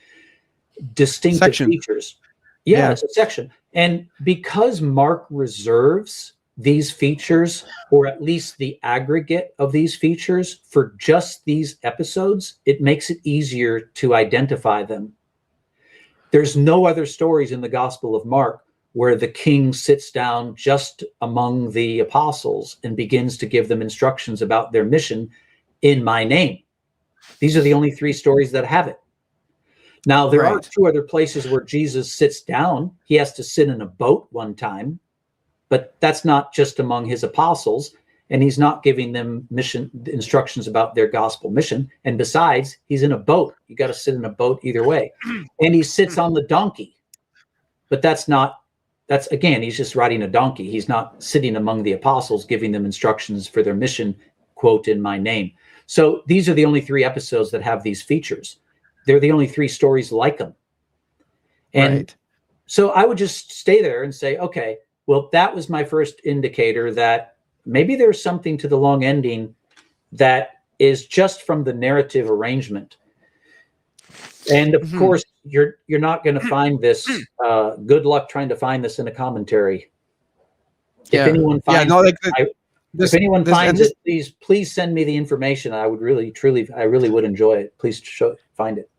distinctive features. Yeah, it's a section. And because Mark reserves these features, or at least the aggregate of these features, for just these episodes, it makes it easier to identify them. There's no other stories in the Gospel of Mark where the king sits down just among the apostles and begins to give them instructions about their mission in my name. These are the only three stories that have it. Now, there are two other places where Jesus sits down. He has to sit in a boat one time, but that's not just among his apostles, and he's not giving them mission instructions about their gospel mission. And besides, he's in a boat. You got to sit in a boat either way. And he sits on the donkey, but that's again, he's just riding a donkey. He's not sitting among the apostles, giving them instructions for their mission, quote, in my name. So these are the only three episodes that have these features. They're the only three stories like them. And so I would just stay there and say, okay, well, that was my first indicator that maybe there's something to the long ending that is just from the narrative arrangement. And of course, you're not going to find this. Good luck trying to find this in a commentary. If anyone finds it, please send me the information. I would really, truly, I really would enjoy it. Please find it.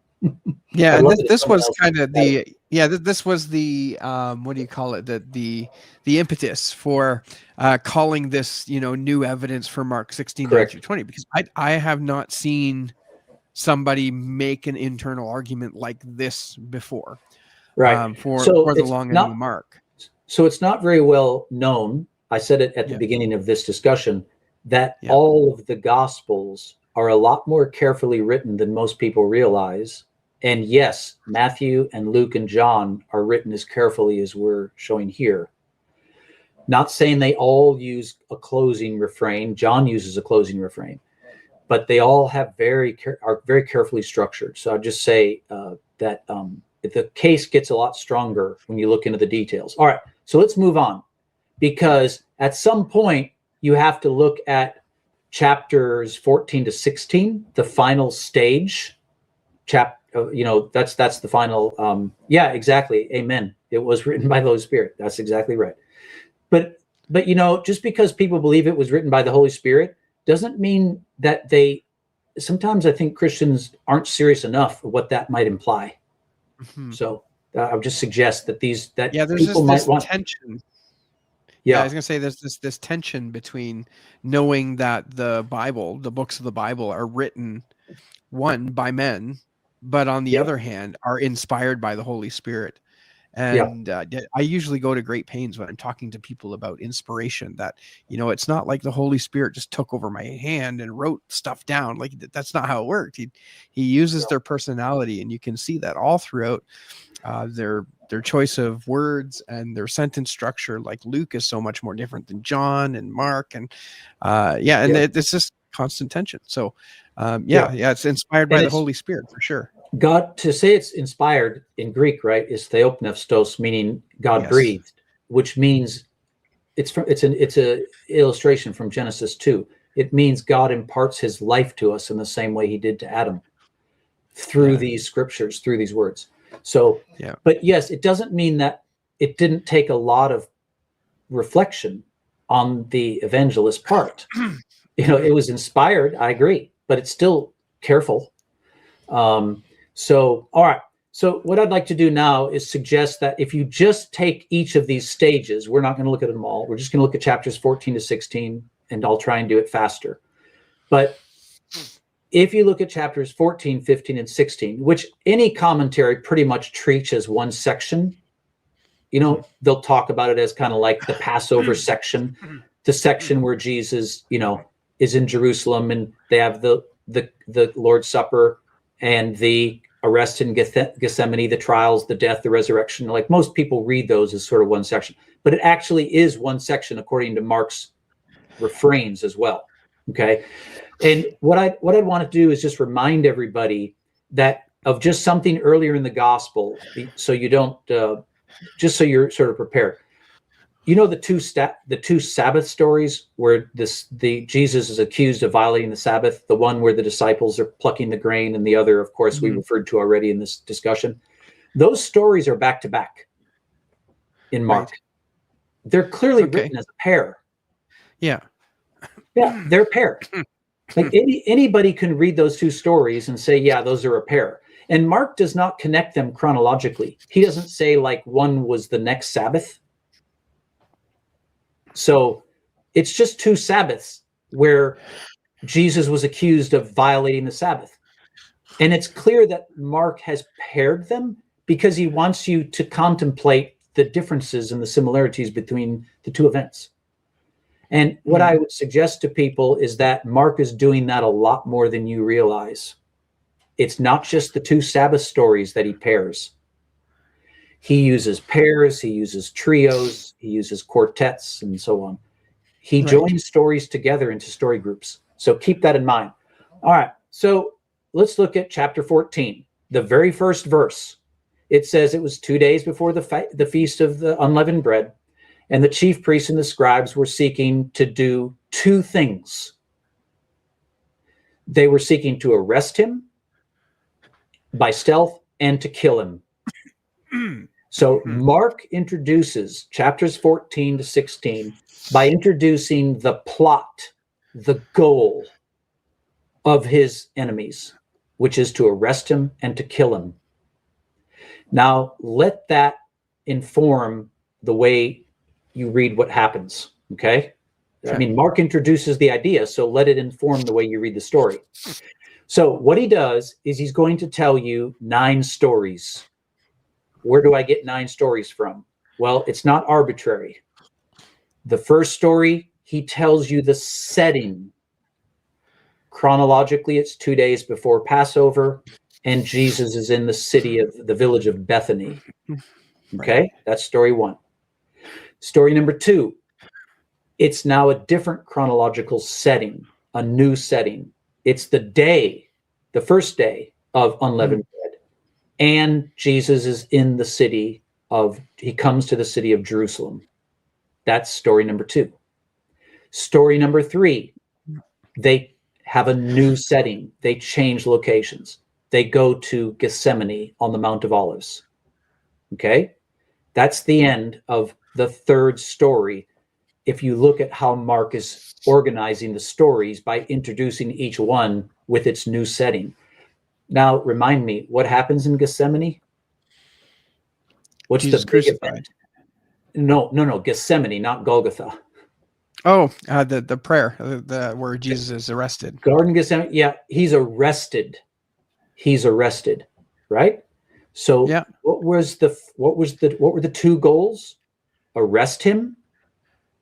Yeah, and this was kind of this was the what do you call it? The impetus for calling this, new evidence for Mark 16 through 20, because I have not seen somebody make an internal argument like this before, Right. for So the it's long ending not. of Mark. So it's not very well known. I said it at the Yeah, beginning of this discussion that yeah, all of the Gospels are a lot more carefully written than most people realize. And yes, Matthew and Luke and John are written as carefully as we're showing here. Not saying they all use a closing refrain. John uses a closing refrain, but they all have are very carefully structured. So I'd just say that the case gets a lot stronger when you look into the details. All right, so let's move on, because at some point you have to look at chapters 14 to 16, the final stage. That's the final. Yeah, exactly. Amen. It was written by the Holy Spirit. That's exactly right. But just because people believe it was written by the Holy Spirit doesn't mean that they. Sometimes I think Christians aren't serious enough of what that might imply. mm-hmm. So I would just suggest that there's people might want tension. Yeah, I was gonna say there's this tension between knowing that the Bible, the books of the Bible, are written one by men, but on the other hand are inspired by the Holy Spirit. And I usually go to great pains when I'm talking to people about inspiration, that, it's not like the Holy Spirit just took over my hand and wrote stuff down. Like, that's not how it worked. He uses their personality, and you can see that all throughout their choice of words and their sentence structure. Like, Luke is so much more different than John and Mark, and it's just constant tension. So it's inspired by the Holy Spirit for sure. God, to say it's inspired in Greek, right, is theopneustos, meaning God breathed, which means it's a illustration from Genesis 2. It means God imparts his life to us in the same way he did to Adam through these scriptures, through these words. So, but yes, it doesn't mean that it didn't take a lot of reflection on the evangelist part. It was inspired, I agree, but it's still careful. So, all right. So what I'd like to do now is suggest that if you just take each of these stages, we're not going to look at them all. We're just going to look at chapters 14 to 16, and I'll try and do it faster. But if you look at chapters 14, 15, and 16, which any commentary pretty much treats as one section, they'll talk about it as kind of like the Passover section, the section where Jesus, is in Jerusalem, and they have the Lord's Supper and the arrest in Gethsemane, the trials, the death, the resurrection. Like, most people read those as sort of one section, but it actually is one section according to Mark's refrains as well. Okay. And what I'd want to do is just remind everybody that of just something earlier in the gospel, so you don't, just so you're sort of prepared. The two Sabbath stories where Jesus is accused of violating the Sabbath, the one where the disciples are plucking the grain, and the other, of course, we referred to already in this discussion. Those stories are back to back in Mark. Right. They're clearly written as a pair. Yeah, they're a pair. Like, anybody can read those two stories and say, yeah, those are a pair. And Mark does not connect them chronologically. He doesn't say like one was the next Sabbath. So it's just two Sabbaths where Jesus was accused of violating the Sabbath. And it's clear that Mark has paired them because he wants you to contemplate the differences and the similarities between the two events. And what I would suggest to people is that Mark is doing that a lot more than you realize. It's not just the two Sabbath stories that he pairs. He uses pairs, he uses trios, he uses quartets, and so on. He joins stories together into story groups. So keep that in mind. All right, so let's look at chapter 14, the very first verse. It says, it was 2 days before the feast of the unleavened bread, and the chief priests and the scribes were seeking to do two things. They were seeking to arrest him by stealth and to kill him. So Mark introduces chapters 14 to 16 by introducing the plot, the goal of his enemies, which is to arrest him and to kill him. Now, let that inform the way you read what happens, okay? I mean, Mark introduces the idea, so let it inform the way you read the story. So what he does is he's going to tell you 9 stories. Where do I get 9 stories from? Well, it's not arbitrary. The first story, he tells you the setting. Chronologically, it's 2 days before Passover, and Jesus is in the village of Bethany. Okay, that's story 1. Story number 2, it's now a different chronological setting, a new setting. It's the first day of unleavened bread, and Jesus is in he comes to the city of Jerusalem. That's story number 2. Story number 3, they have a new setting. They change locations. They go to Gethsemane on the Mount of Olives. Okay? That's the end of the third story. If you look at how Mark is organizing the stories by introducing each one with its new setting. Now, remind me, what happens in Gethsemane? What's Jesus the big crucified. event? No, Gethsemane, not Golgotha. Oh, the prayer, where Jesus is arrested. Garden Gethsemane. Yeah, he's arrested. He's arrested, right? So yeah. what were the 2 goals? Arrest him.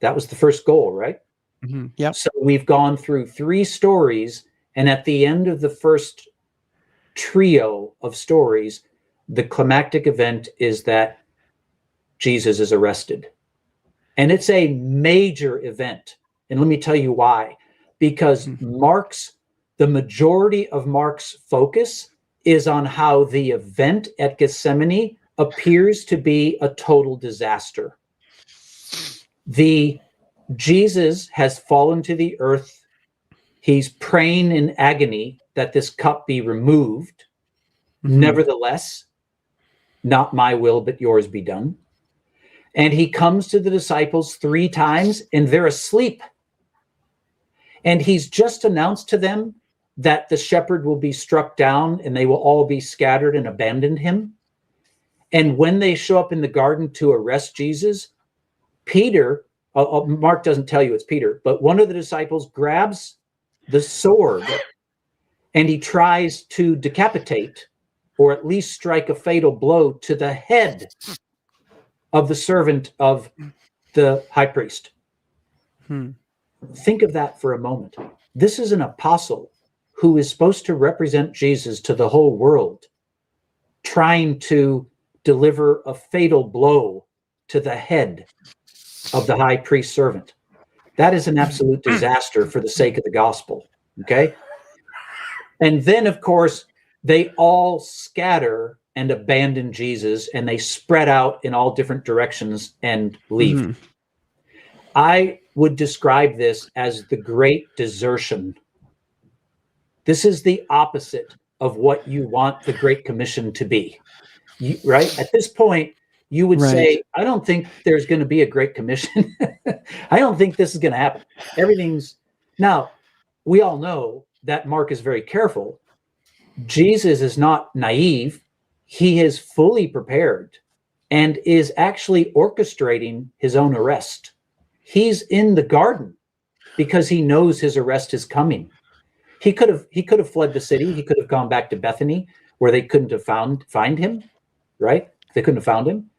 That was the first goal, right? Mm-hmm. Yeah. So we've gone through 3 stories, and at the end of the first trio of stories, the climactic event is that Jesus is arrested. And it's a major event. And let me tell you why. Because the majority of Mark's focus is on how the event at Gethsemane appears to be a total disaster. Jesus has fallen to the earth. He's praying in agony that this cup be removed. Nevertheless, not my will, but yours be done. And he comes to the disciples 3 times, and they're asleep. And he's just announced to them that the shepherd will be struck down and they will all be scattered and abandon him. And when they show up in the garden to arrest Jesus, Peter, Mark doesn't tell you it's Peter, but one of the disciples grabs the sword and he tries to decapitate, or at least strike a fatal blow to the head of the servant of the high priest. Think of that for a moment. This is an apostle who is supposed to represent Jesus to the whole world, trying to deliver a fatal blow to the head of the high priest servant. That is an absolute disaster for the sake of the gospel. Okay? And then, of course, they all scatter and abandon Jesus, and they spread out in all different directions and leave. I would describe this as the great desertion. This is the opposite of what you want the Great Commission to be, right? At this point, you would say, I don't think there's going to be a Great Commission. I don't think this is going to happen. Now, we all know that Mark is very careful. Jesus is not naive. He is fully prepared and is actually orchestrating his own arrest. He's in the garden because he knows his arrest is coming. He could have fled the city. He could have gone back to Bethany, where they couldn't have find him, right? They couldn't have found him.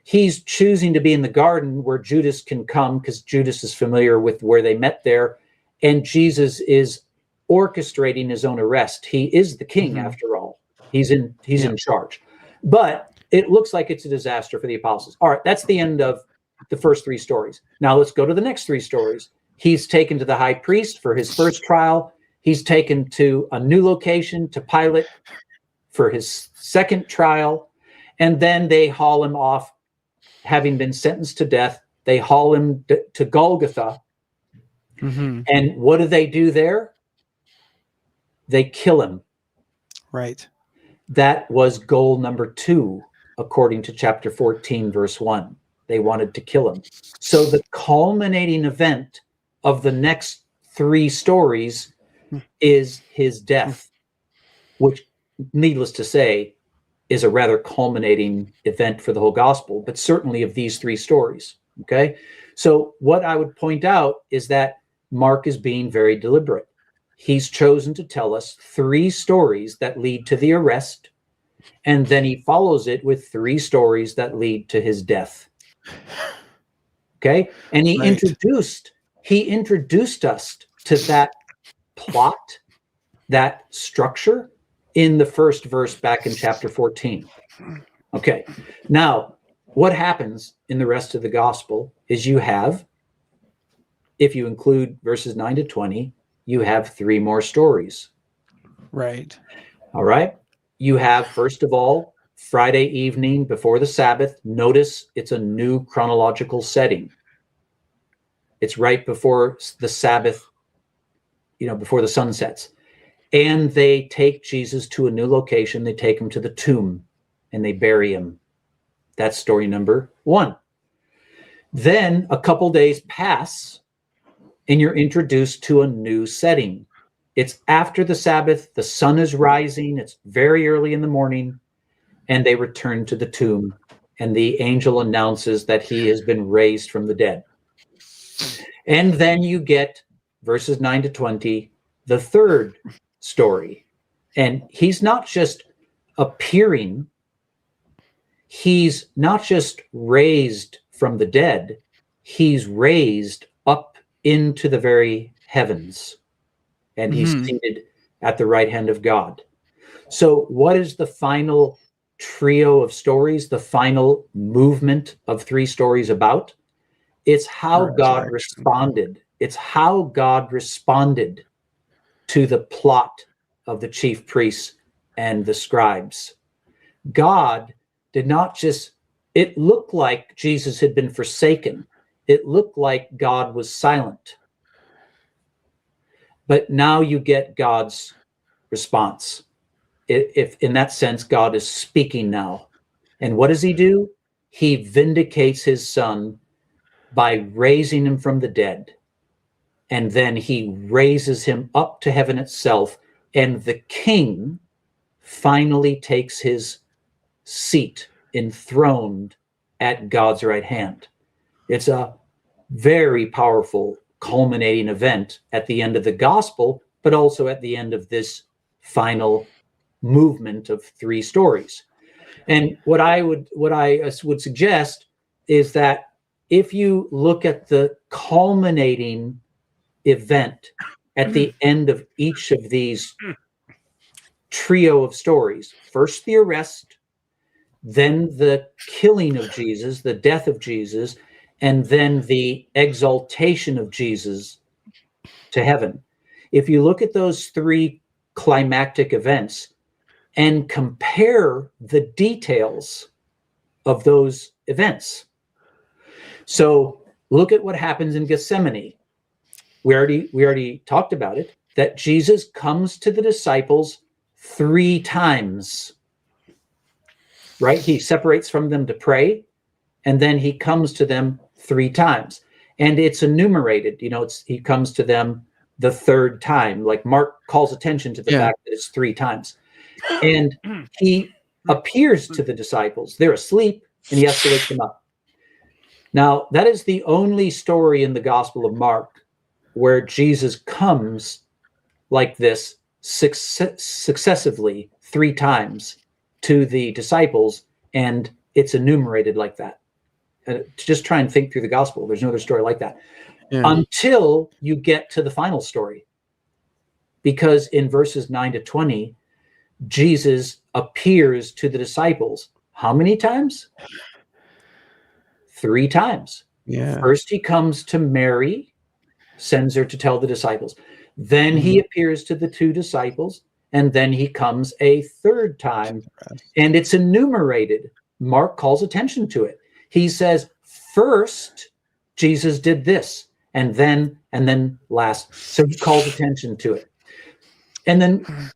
He's choosing to be in the garden where Judas can come, because Judas is familiar with where they met there, and Jesus is orchestrating his own arrest. He is the king, after all. He's in charge. But it looks like it's a disaster for the apostles. All right, that's the end of the first 3 stories. Now let's go to the next 3 stories. He's taken to the high priest for his first trial. He's taken to a new location, to Pilate, for his second trial. And then they haul him off, having been sentenced to death. They haul him to Golgotha. And what do they do there? They kill him. Right. That was goal number 2, according to chapter 14, verse 1. They wanted to kill him. So the culminating event of the next 3 stories is his death, which, needless to say, is a rather culminating event for the whole gospel, but certainly of these 3 stories. Okay? So what I would point out is that Mark is being very deliberate. he's chosen to tell us 3 stories that lead to the arrest, and then he follows it with 3 stories that lead to his death. Okay? And he Right. introduced us to that plot, that structure in the first verse back in chapter 14. Okay. Now, what happens in the rest of the gospel is you have, if you include verses 9 to 20, you have 3 more stories. Right. All right. You have, first of all, Friday evening before the Sabbath. Notice it's a new chronological setting. It's right before the Sabbath, before the sun sets. And they take Jesus to a new location. They take him to the tomb and they bury him. That's story number 1. Then a couple days pass and you're introduced to a new setting. It's after the Sabbath. The sun is rising. It's very early in the morning. And they return to the tomb. And the angel announces that he has been raised from the dead. And then you get verses 9 to 20, the third story. And he's not just appearing. He's not just raised from the dead. He's raised up into the very heavens. And he's seated at the right hand of God. So what is the final trio of stories, the final movement of 3 stories about? It's how God responded. It's how God responded to the plot of the chief priests and the scribes. God did not just, it looked like Jesus had been forsaken. It looked like God was silent. But now you get God's response. If in that sense, God is speaking now. And what does he do? He vindicates his son by raising him from the dead. And then he raises him up to heaven itself. And the king finally takes his seat enthroned at God's right hand. It's a very powerful culminating event at the end of the gospel, but also at the end of this final movement of 3 stories. And what I would suggest is that if you look at the culminating event at the end of each of these trio of stories, first the arrest, then the killing of Jesus, the death of Jesus, and then the exaltation of Jesus to heaven. If you look at those 3 climactic events and compare the details of those events. So look at what happens in Gethsemane. We already talked about it, that Jesus comes to the disciples 3 times. Right? He separates from them to pray, and then he comes to them 3 times. And it's enumerated. He comes to them the 3rd time. Like Mark calls attention to the fact that it's 3 times. And he appears to the disciples. They're asleep, and he has to wake them up. Now, that is the only story in the Gospel of Mark where Jesus comes like this successively 3 times to the disciples, and it's enumerated like that. Just try and think through the gospel. There's no other story like that. Until you get to the final story. Because in verses 9 to 20, Jesus appears to the disciples. How many times? 3 times. Yeah. First, he comes to Mary, sends her to tell the disciples. Then he appears to the 2 disciples, and then he comes a 3rd time, and it's enumerated. Mark calls attention to it. He says, first, Jesus did this, and then last. So he calls attention to it. And then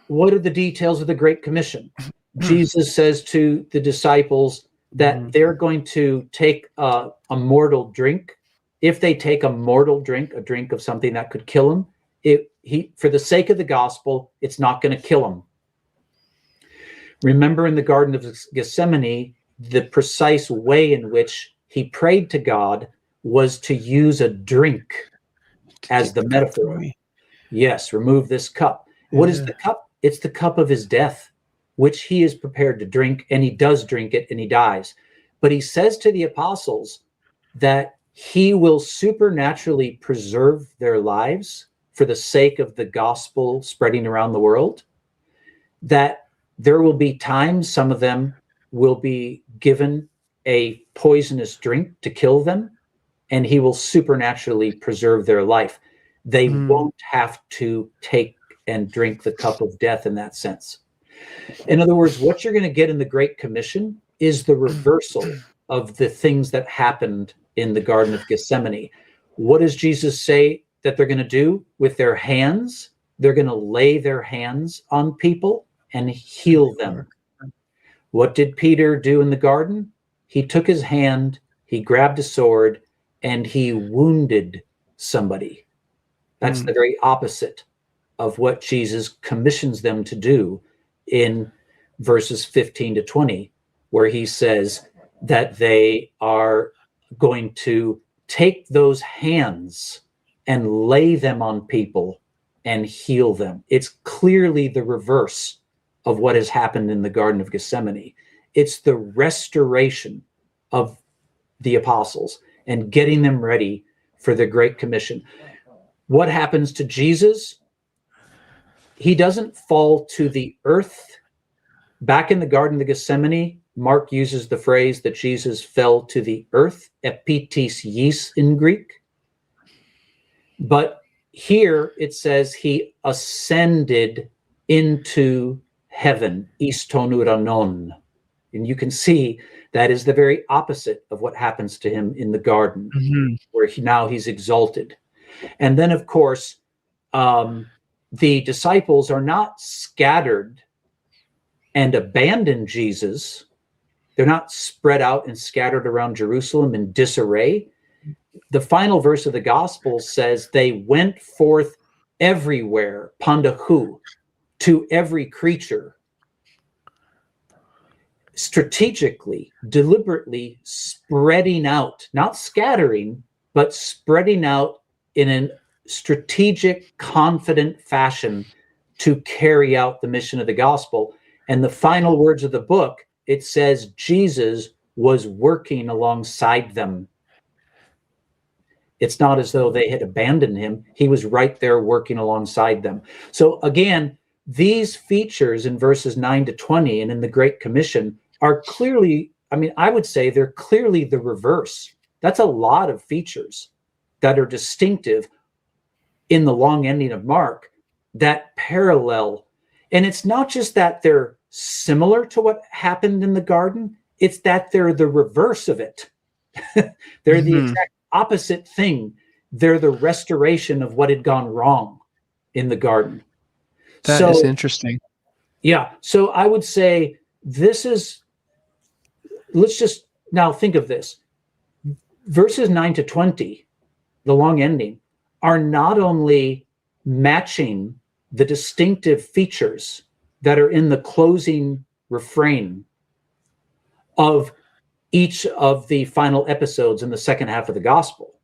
what are the details of the Great Commission? Jesus says to the disciples that they're going to take a mortal drink. If they take a mortal drink, a drink of something that could kill them, for the sake of the gospel, it's not going to kill them. Remember in the Garden of Gethsemane, the precise way in which he prayed to God was to use a drink as the metaphor. Yes, remove this cup. What is the cup? It's the cup of his death, which he is prepared to drink, and he does drink it, and he dies. But he says to the apostles that he will supernaturally preserve their lives for the sake of the gospel spreading around the world, that there will be times some of them will be given a poisonous drink to kill them, and he will supernaturally preserve their life. They won't have to take and drink the cup of death in that sense. In other words, what you're going to get in the Great Commission is the reversal of the things that happened in the Garden of Gethsemane. What does Jesus say that they're going to do with their hands? They're going to lay their hands on people and heal them. What did Peter do in the garden? He took his hand, he grabbed a sword, and he wounded somebody. That's the very opposite of what Jesus commissions them to do in verses 15 to 20, where he says that they are going to take those hands and lay them on people and heal them. It's clearly the reverse of what has happened in the Garden of Gethsemane. It's the restoration of the apostles and getting them ready for the Great Commission. What happens to Jesus? He doesn't fall to the earth. Back in the Garden of Gethsemane, Mark uses the phrase that Jesus fell to the earth, epitis yis in Greek. But here it says he ascended into heaven, istonuranon. And you can see that is the very opposite of what happens to him in the garden, where now he's exalted. And then, of course, the disciples are not scattered and abandon Jesus. They're not spread out and scattered around Jerusalem in disarray. The final verse of the gospel says they went forth everywhere, pandahu, to every creature, strategically, deliberately spreading out, not scattering, but spreading out in a strategic, confident fashion to carry out the mission of the gospel. And the final words of the book, it says Jesus was working alongside them. It's not as though they had abandoned him. He was right there working alongside them. So again, these features in verses 9 to 20 and in the Great Commission are clearly, I would say they're clearly the reverse. That's a lot of features that are distinctive in the long ending of Mark that parallel. And it's not just that they're similar to what happened in the garden, it's that they're the reverse of it. They're the exact opposite thing. They're the restoration of what had gone wrong in the garden. That is interesting. Yeah. So I would say this is, let's just now think of this. Verses 9 to 20, the long ending, are not only matching the distinctive features that are in the closing refrain of each of the final episodes in the second half of the gospel,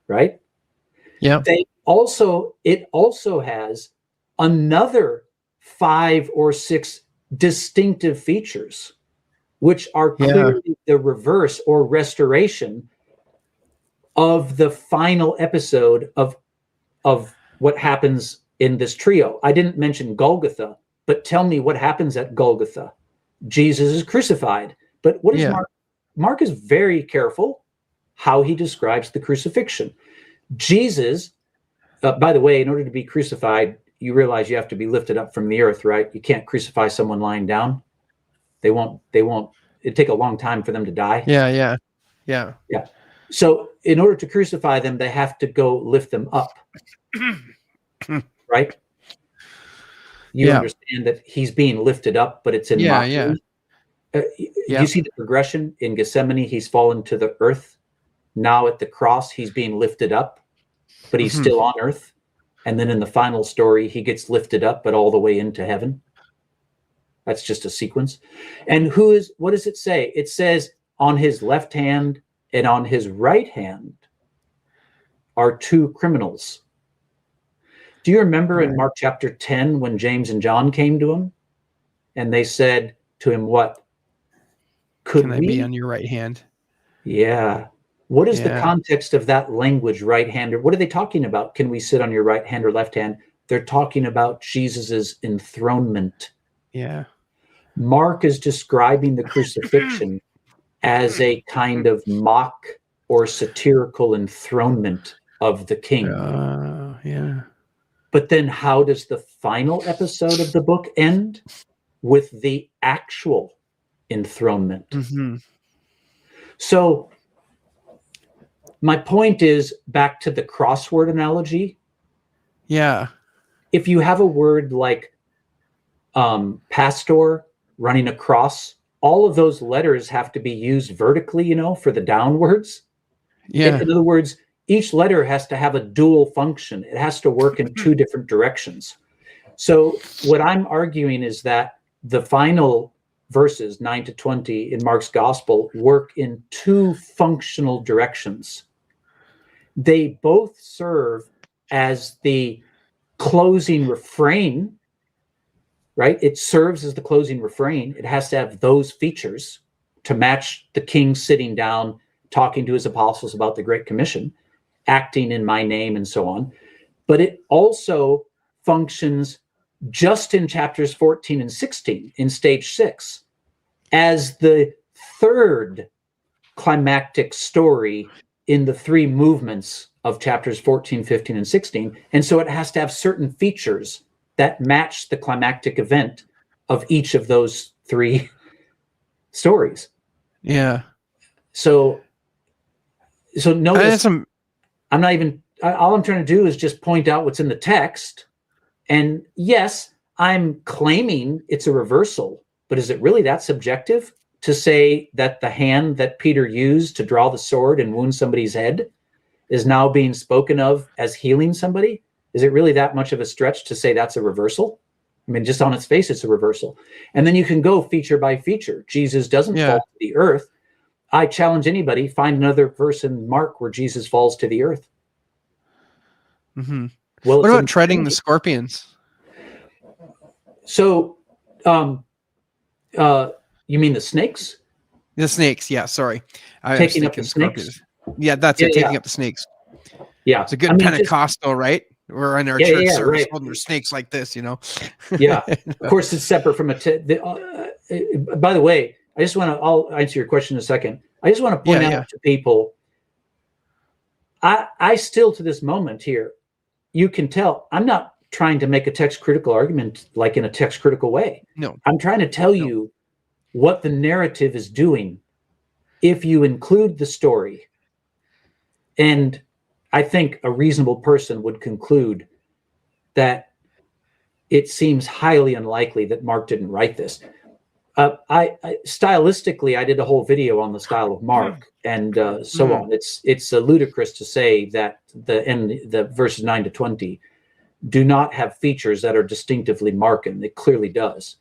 right? Yeah. It also has another 5 or 6 distinctive features, which are clearly the reverse or restoration of the final episode of what happens in this trio. I didn't mention Golgotha, but tell me what happens at Golgotha. Jesus is crucified. But what is Mark? Mark is very careful how he describes the crucifixion. Jesus, by the way, in order to be crucified, you realize you have to be lifted up from the earth, right? You can't crucify someone lying down. They won't, it'd take a long time for them to die. Yeah. So in order to crucify them, they have to go lift them up. Right? You understand that he's being lifted up, but it's in mockery. You see the progression in Gethsemane. He's fallen to the earth. Now at the cross, he's being lifted up, but he's still on earth. And then in the final story, he gets lifted up, but all the way into heaven. That's just a sequence. And what does it say? It says on his left hand and on his right hand are 2 criminals. Do Do you remember in Mark chapter 10 when James and John came to him and they said to him, what? Can I be on your right hand? Yeah. What is the context of that language, right hand? Or what are they talking about? Can we sit on your right hand or left hand? They're talking about Jesus's enthronement. Yeah. Mark is describing the crucifixion as a kind of mock or satirical enthronement of the king. Yeah. But then how does the final episode of the book end? With the actual enthronement. Mm-hmm. So my point is back to the crossword analogy. Yeah. If you have a word like pastor running across, all of those letters have to be used vertically, you know, for the downwards. Yeah. In other words, each letter has to have a dual function. It has to work in two different directions. So what I'm arguing is that the final verses 9 to 20 in Mark's gospel work in two functional directions. They both serve as the closing refrain, right? It serves as the closing refrain. It has to have those features to match the king sitting down, talking to his apostles about the Great Commission, acting in my name, and so on. But it also functions just in chapters 14 and 16 in stage 6 as the third climactic story in the three movements of chapters 14, 15, and 16. And so it has to have certain features that match the climactic event of each of those three stories. Yeah. So notice I'm not even, all I'm trying to do is just point out what's in the text. And yes, I'm claiming it's a reversal, but is it really that subjective to say that the hand that Peter used to draw the sword and wound somebody's head is now being spoken of as healing somebody? Is it really that much of a stretch to say that's a reversal? I mean, just on its face, it's a reversal. And then you can go feature by feature. Jesus doesn't fall to the earth. I challenge anybody, find another verse in Mark where Jesus falls to the earth. Mm-hmm. Well, what about treading the scorpions? So, you mean the snakes? The snakes, yeah. Sorry, taking up the snakes. Yeah, that's it. Taking up the snakes. Yeah, it's a good Pentecostal, right? We're in our church service holding their snakes like this, you know. Yeah, of course, it's separate from by the way, I just want to. I'll answer your question in a second. I just want to point out to people. I still, to this moment here, you can tell I'm not trying to make a text critical argument like in a text critical way. No, I'm trying to tell you what the narrative is doing if you include the story. And I think a reasonable person would conclude that it seems highly unlikely that Mark didn't write this. Stylistically, I did a whole video on the style of Mark and so on. It's ludicrous to say that the verses 9 to 20 do not have features that are distinctively Markan. It clearly does.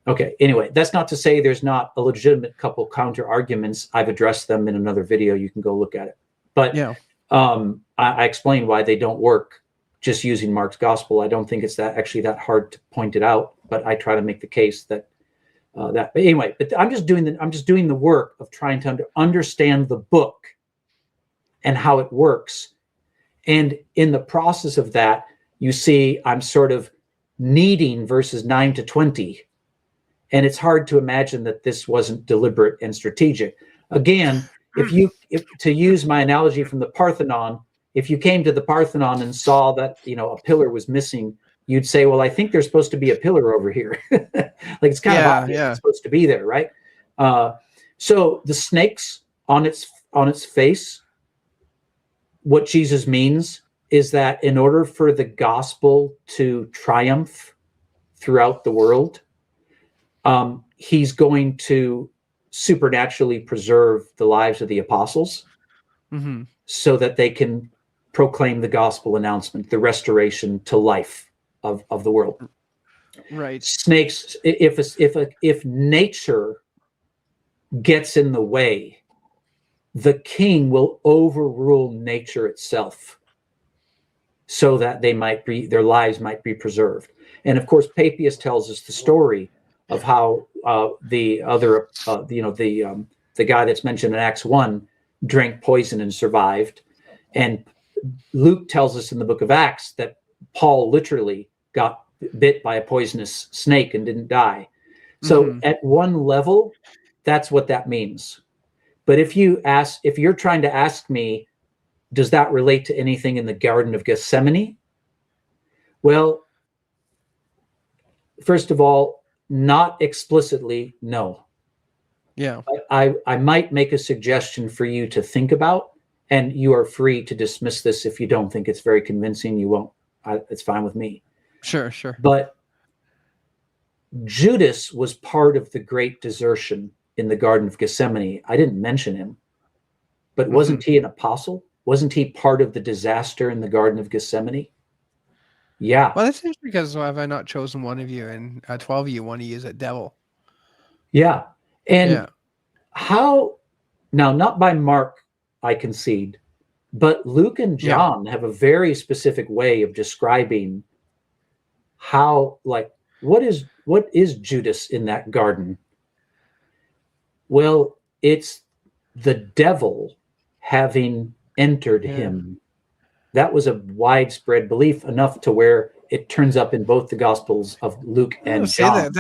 Okay, anyway, that's not to say there's not a legitimate couple counter arguments. I've addressed them in another video. You can go look at it. But I explain why they don't work just using Mark's gospel. I don't think it's actually that hard to point it out, but I try to make the case that but anyway, but I'm just doing the work of trying to understand the book and how it works. And in the process of that, you see, I'm sort of needing verses 9 to 20. And it's hard to imagine that this wasn't deliberate and strategic. Again, if to use my analogy from the Parthenon, if you came to the Parthenon and saw that, a pillar was missing, you'd say, well, I think there's supposed to be a pillar over here. Like it's kind of obvious it's supposed to be there, right? So the snakes on its face, what Jesus means is that in order for the gospel to triumph throughout the world, he's going to supernaturally preserve the lives of the apostles so that they can proclaim the gospel announcement, the restoration to life of the world. Right. Snakes, if nature gets in the way, the king will overrule nature itself. so that their lives might be preserved. And of course, Papias tells us the story of how the guy that's mentioned in Acts 1 drank poison and survived. And Luke tells us in the book of Acts that Paul literally got bit by a poisonous snake and didn't die. So at one level, that's what that means. But if you're trying to ask me, does that relate to anything in the Garden of Gethsemane? Well, first of all, not explicitly, no. Yeah. I might make a suggestion for you to think about, and you are free to dismiss this if you don't think it's very convincing. You won't. It's fine with me. Sure. But Judas was part of the great desertion in the Garden of Gethsemane. I didn't mention him, but wasn't he an apostle? Wasn't he part of the disaster in the Garden of Gethsemane? Yeah. Well, that's interesting because have I not chosen one of you, and 12 of you want to use a devil? Yeah. And how, now, not by Mark, I concede, but Luke and John have a very specific way of describing how, like, what is Judas in that garden? Well, it's the devil having entered him. That was a widespread belief, enough to where it turns up in both the Gospels of Luke and John.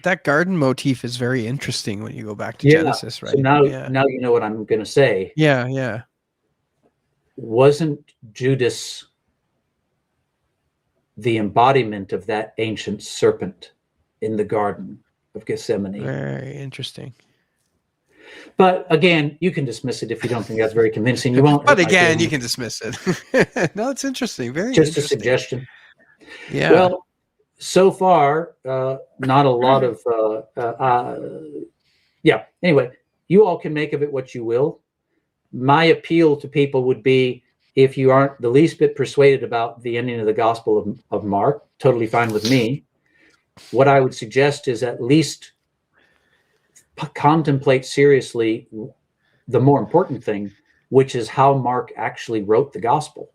That garden motif is very interesting when you go back to Genesis, right? So now you know what I'm going to say. Yeah. Wasn't Judas the embodiment of that ancient serpent in the Garden of Gethsemane? Very interesting. But again, you can dismiss it if you don't think that's very convincing. You won't. But again, you can dismiss it. No, it's interesing. Very just interesting. A suggestion. Yeah. Well, so far, not a lot of. Anyway, you all can make of it what you will. My appeal to people would be, if you aren't the least bit persuaded about the ending of the Gospel of Mark, totally fine with me. What I would suggest is at least contemplate seriously the more important thing, which is how Mark actually wrote the Gospel.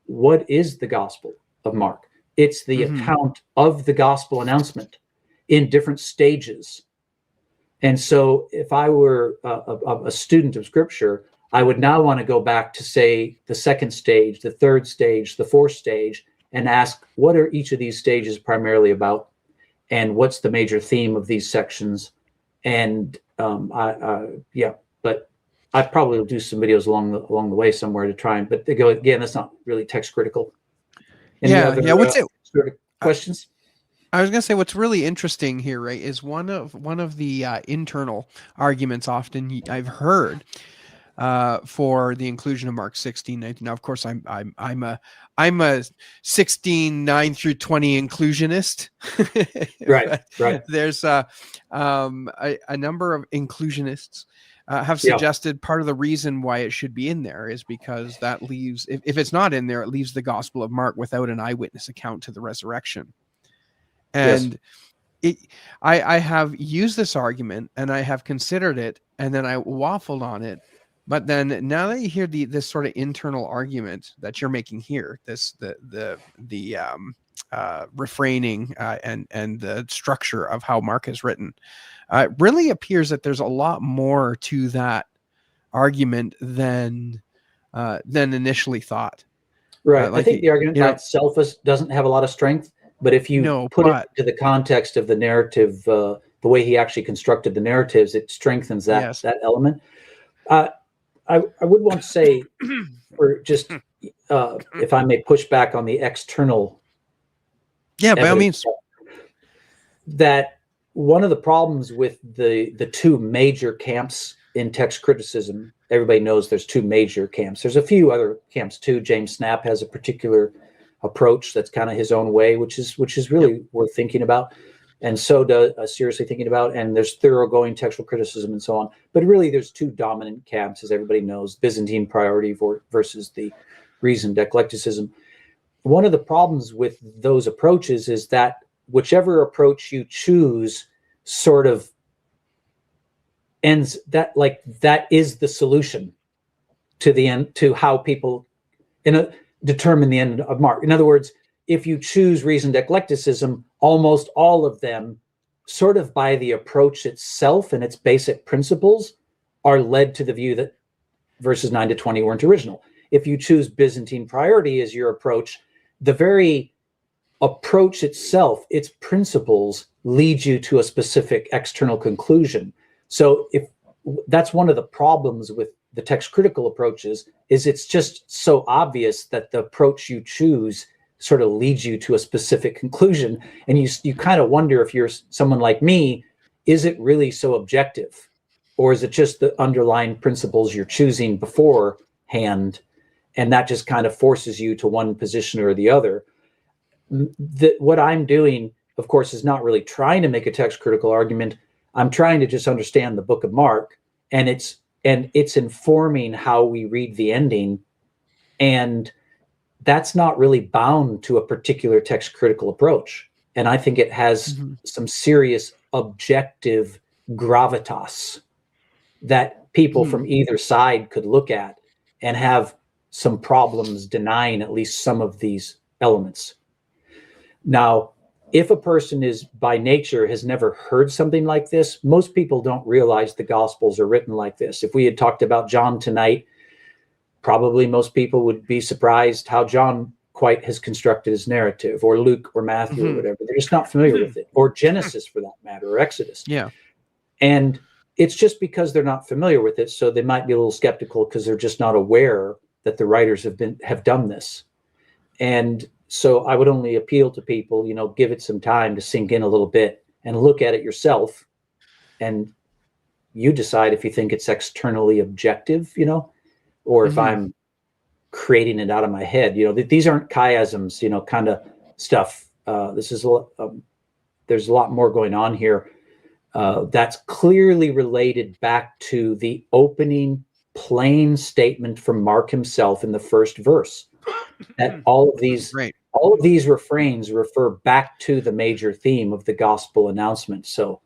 What is the Gospel of Mark? It's the account of the Gospel announcement in different stages. And so if I were a student of Scripture, I would now want to go back to, say, the second stage, the third stage, the fourth stage, and ask, what are each of these stages primarily about? And what's the major theme of these sections? And but I probably will do some videos along the way somewhere to try and, but they go, again, that's not really text critical. What's it? Sort of questions? I was going to say what's really interesting here, right, is one of the internal arguments often I've heard for the inclusion of Mark 16:19. Now, of course, I'm a 16:9 through 20 inclusionist. Right. There's a number of inclusionists have suggested part of the reason why it should be in there is because that leaves, if it's not in there, it leaves the Gospel of Mark without an eyewitness account to the resurrection. And I have used this argument and I have considered it, and then I waffled on it. But then now that you hear this sort of internal argument that you're making here, the refraining and the structure of how Mark is written, it really appears that there's a lot more to that argument than initially thought. Right. I think the argument by itself doesn't have a lot of strength, but if you put it into the context of the narrative, the way he actually constructed the narratives, it strengthens that element. I would want to say, or just if I may push back on the external. Yeah, by all means. That one of the problems with the two major camps in text criticism, everybody knows there's two major camps. There's a few other camps too. James Snapp has a particular approach that's kind of his own way, which is really worth thinking about. And so does seriously thinking about, and there's thoroughgoing textual criticism and so on. But really, there's two dominant camps, as everybody knows: Byzantine priority versus the reasoned eclecticism. One of the problems with those approaches is that whichever approach you choose, sort of ends that is the solution to the end, to how people determine the end of Mark. In other words, if you choose reasoned eclecticism, almost all of them, sort of by the approach itself and its basic principles, are led to the view that verses 9 to 20 weren't original. If you choose Byzantine priority as your approach, the very approach itself, its principles, lead you to a specific external conclusion. So if that's one of the problems with the text critical approaches, is it's just so obvious that the approach you choose sort of leads you to a specific conclusion. And you kind of wonder, if you're someone like me, is it really so objective? Or is it just the underlying principles you're choosing beforehand, and that just kind of forces you to one position or the other? What I'm doing, of course, is not really trying to make a text critical argument. I'm trying to just understand the book of Mark, and it's informing how we read the ending. And that's not really bound to a particular text critical approach. And I think it has some serious objective gravitas that people from either side could look at and have some problems denying at least some of these elements. Now, if a person is by nature has never heard something like this, most people don't realize the Gospels are written like this. If we had talked about John tonight, probably most people would be surprised how John quite has constructed his narrative, or Luke or Matthew or whatever. They're just not familiar with it, or Genesis for that matter, or Exodus. Yeah. And it's just because they're not familiar with it, so they might be a little skeptical because they're just not aware that the writers have done this. And so I would only appeal to people, give it some time to sink in a little bit and look at it yourself. And you decide if you think it's externally objective, or if I'm creating it out of my head. These aren't chiasms, kind of stuff. This is there's a lot more going on here. That's clearly related back to the opening plain statement from Mark himself in the first verse, that all of these refrains refer back to the major theme of the gospel announcement. So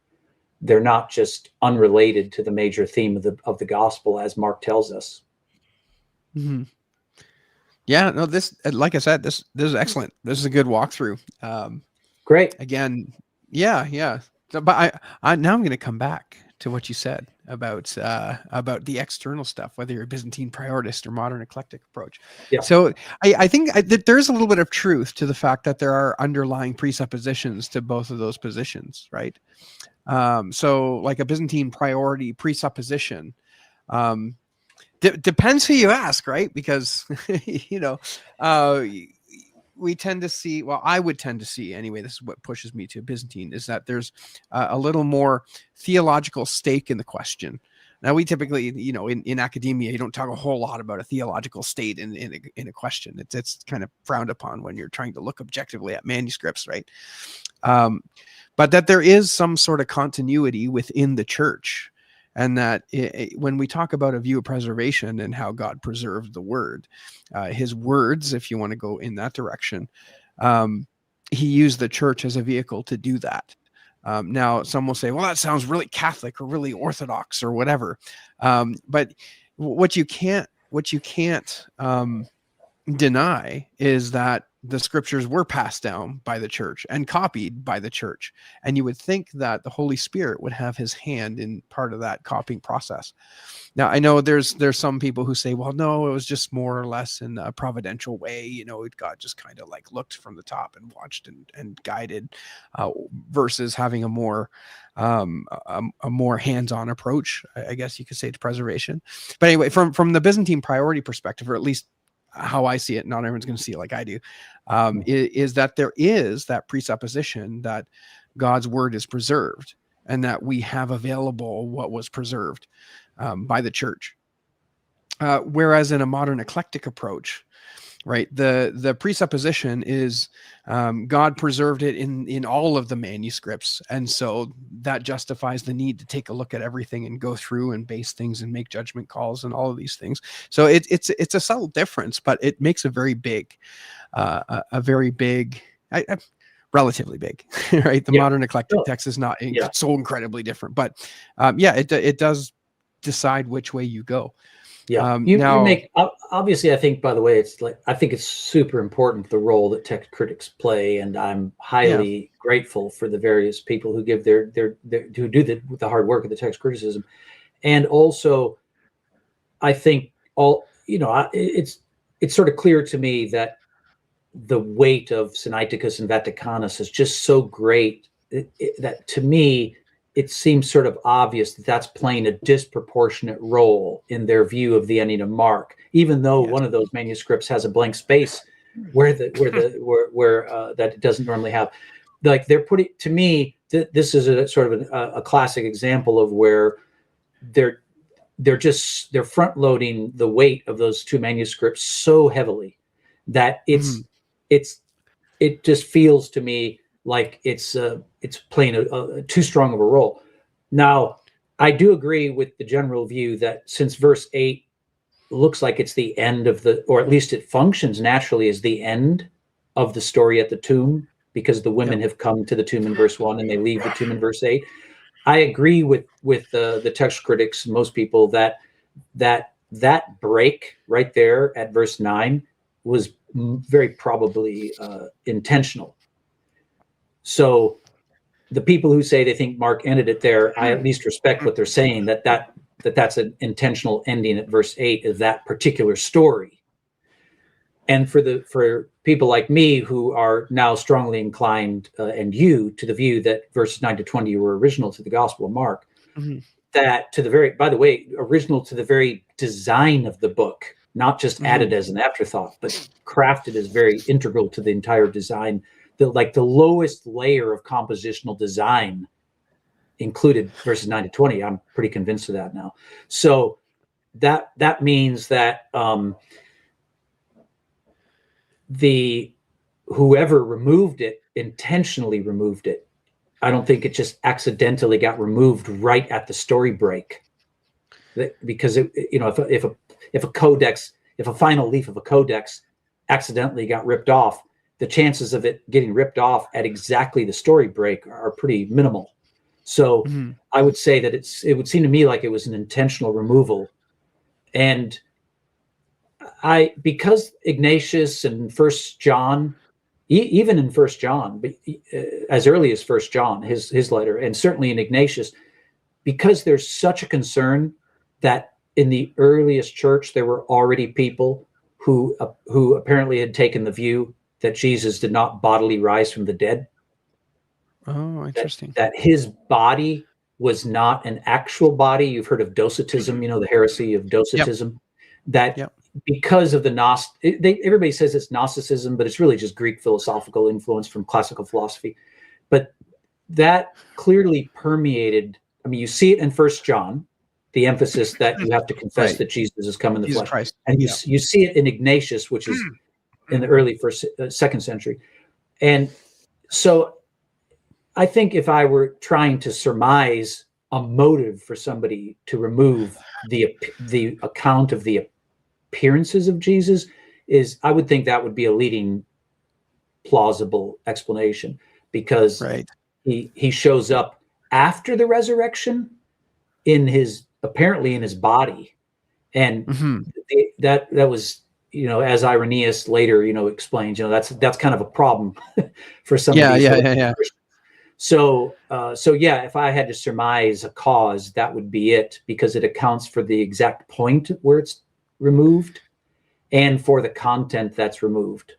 they're not just unrelated to the major theme of the gospel, as Mark tells us. Yeah, no, this, like I said, this is excellent. This is a good walkthrough. Great. Again, yeah. So, but I now I'm going to come back to what you said about the external stuff, whether you're a Byzantine priorist or modern eclectic approach. Yeah. So I think that there's a little bit of truth to the fact that there are underlying presuppositions to both of those positions, right? So like a Byzantine priority presupposition, depends who you ask, right? Because we tend to see, well, I would tend to see anyway, this is what pushes me to Byzantine, is that there's a little more theological stake in the question. Now, we typically, in academia, you don't talk a whole lot about a theological state in a question. It's kind of frowned upon when you're trying to look objectively at manuscripts, right? But that there is some sort of continuity within the church. And that when we talk about a view of preservation and how God preserved the word, his words, if you want to go in that direction, he used the church as a vehicle to do that. Now, some will say, well, that sounds really Catholic or really Orthodox or whatever. But what you can't deny is that the scriptures were passed down by the church and copied by the church. And you would think that the Holy Spirit would have his hand in part of that copying process. Now, I know there's some people who say, well, no, it was just more or less in a providential way. God just kind of like looked from the top and watched and guided, versus having a more hands-on approach, I guess you could say, to preservation. But anyway, from the Byzantine priority perspective, or at least how I see it, not everyone's going to see it like I do, is that there is that presupposition that God's word is preserved and that we have available what was preserved by the church. Whereas in a modern eclectic approach, right, the presupposition is God preserved it in all of the manuscripts, and so that justifies the need to take a look at everything and go through and base things and make judgment calls and all of these things. So it's a subtle difference, but it makes a very big, relatively big, right? The modern eclectic text is not so incredibly different, but it does decide which way you go. Yeah, you Now, make obviously. I think, by the way, I think it's super important the role that text critics play, and I'm yeah, highly grateful for the various people who give their who do the hard work of the text criticism, and also I think it's sort of clear to me that the weight of Sinaiticus and Vaticanus is just so great that to me it seems sort of obvious that that's playing a disproportionate role in their view of the ending of Mark, even though yes. one of those manuscripts has a blank space where that it doesn't normally have. Like they're putting, to me, this is a sort of a classic example of where they're they're front loading the weight of those two manuscripts so heavily that it just feels to me like it's playing a too strong of a role. Now, I do agree with the general view that since verse 8 looks like it's the end of or at least it functions naturally as the end of the story at the tomb, because the women have come to the tomb in verse 1 and they leave the tomb in verse 8. I agree with the text critics, most people, that break right there at verse 9 was very probably intentional. So the people who say they think Mark ended it there, I at least respect what they're saying, that's an intentional ending at verse 8 of that particular story. And for people like me who are now strongly inclined, and you, to the view that verses 9 to 20 were original to the Gospel of Mark, that to the very, by the way, original to the very design of the book, not just added as an afterthought, but crafted as very integral to the entire design. The lowest layer of compositional design included verses 9 to 20. I'm pretty convinced of that now. So that means that whoever removed it intentionally removed it. I don't think it just accidentally got removed right at the story break, because if a codex, if a final leaf of a codex accidentally got ripped off, the chances of it getting ripped off at exactly the story break are pretty minimal. So I would say that it would seem to me like it was an intentional removal. And because Ignatius and First John, even in First John, but as early as First John, his letter, and certainly in Ignatius, because there's such a concern that in the earliest church there were already people who apparently had taken the view that Jesus did not bodily rise from the dead. Oh, interesting. That his body was not an actual body. You've heard of Docetism, the heresy of Docetism. That because of the everybody says it's Gnosticism, but it's really just Greek philosophical influence from classical philosophy. But that clearly permeated. I mean, you see it in First John, the emphasis that you have to confess that Jesus has come in the Jesus flesh, Christ. and you see it in Ignatius, which is in the early second century. And so I think if I were trying to surmise a motive for somebody to remove the account of the appearances of Jesus, I would think that would be a leading plausible explanation, because he shows up after the resurrection apparently in his body, and that was, as Irenaeus later explains, that's kind of a problem for somebody. So if I had to surmise a cause, that would be it, because it accounts for the exact point where it's removed and for the content that's removed.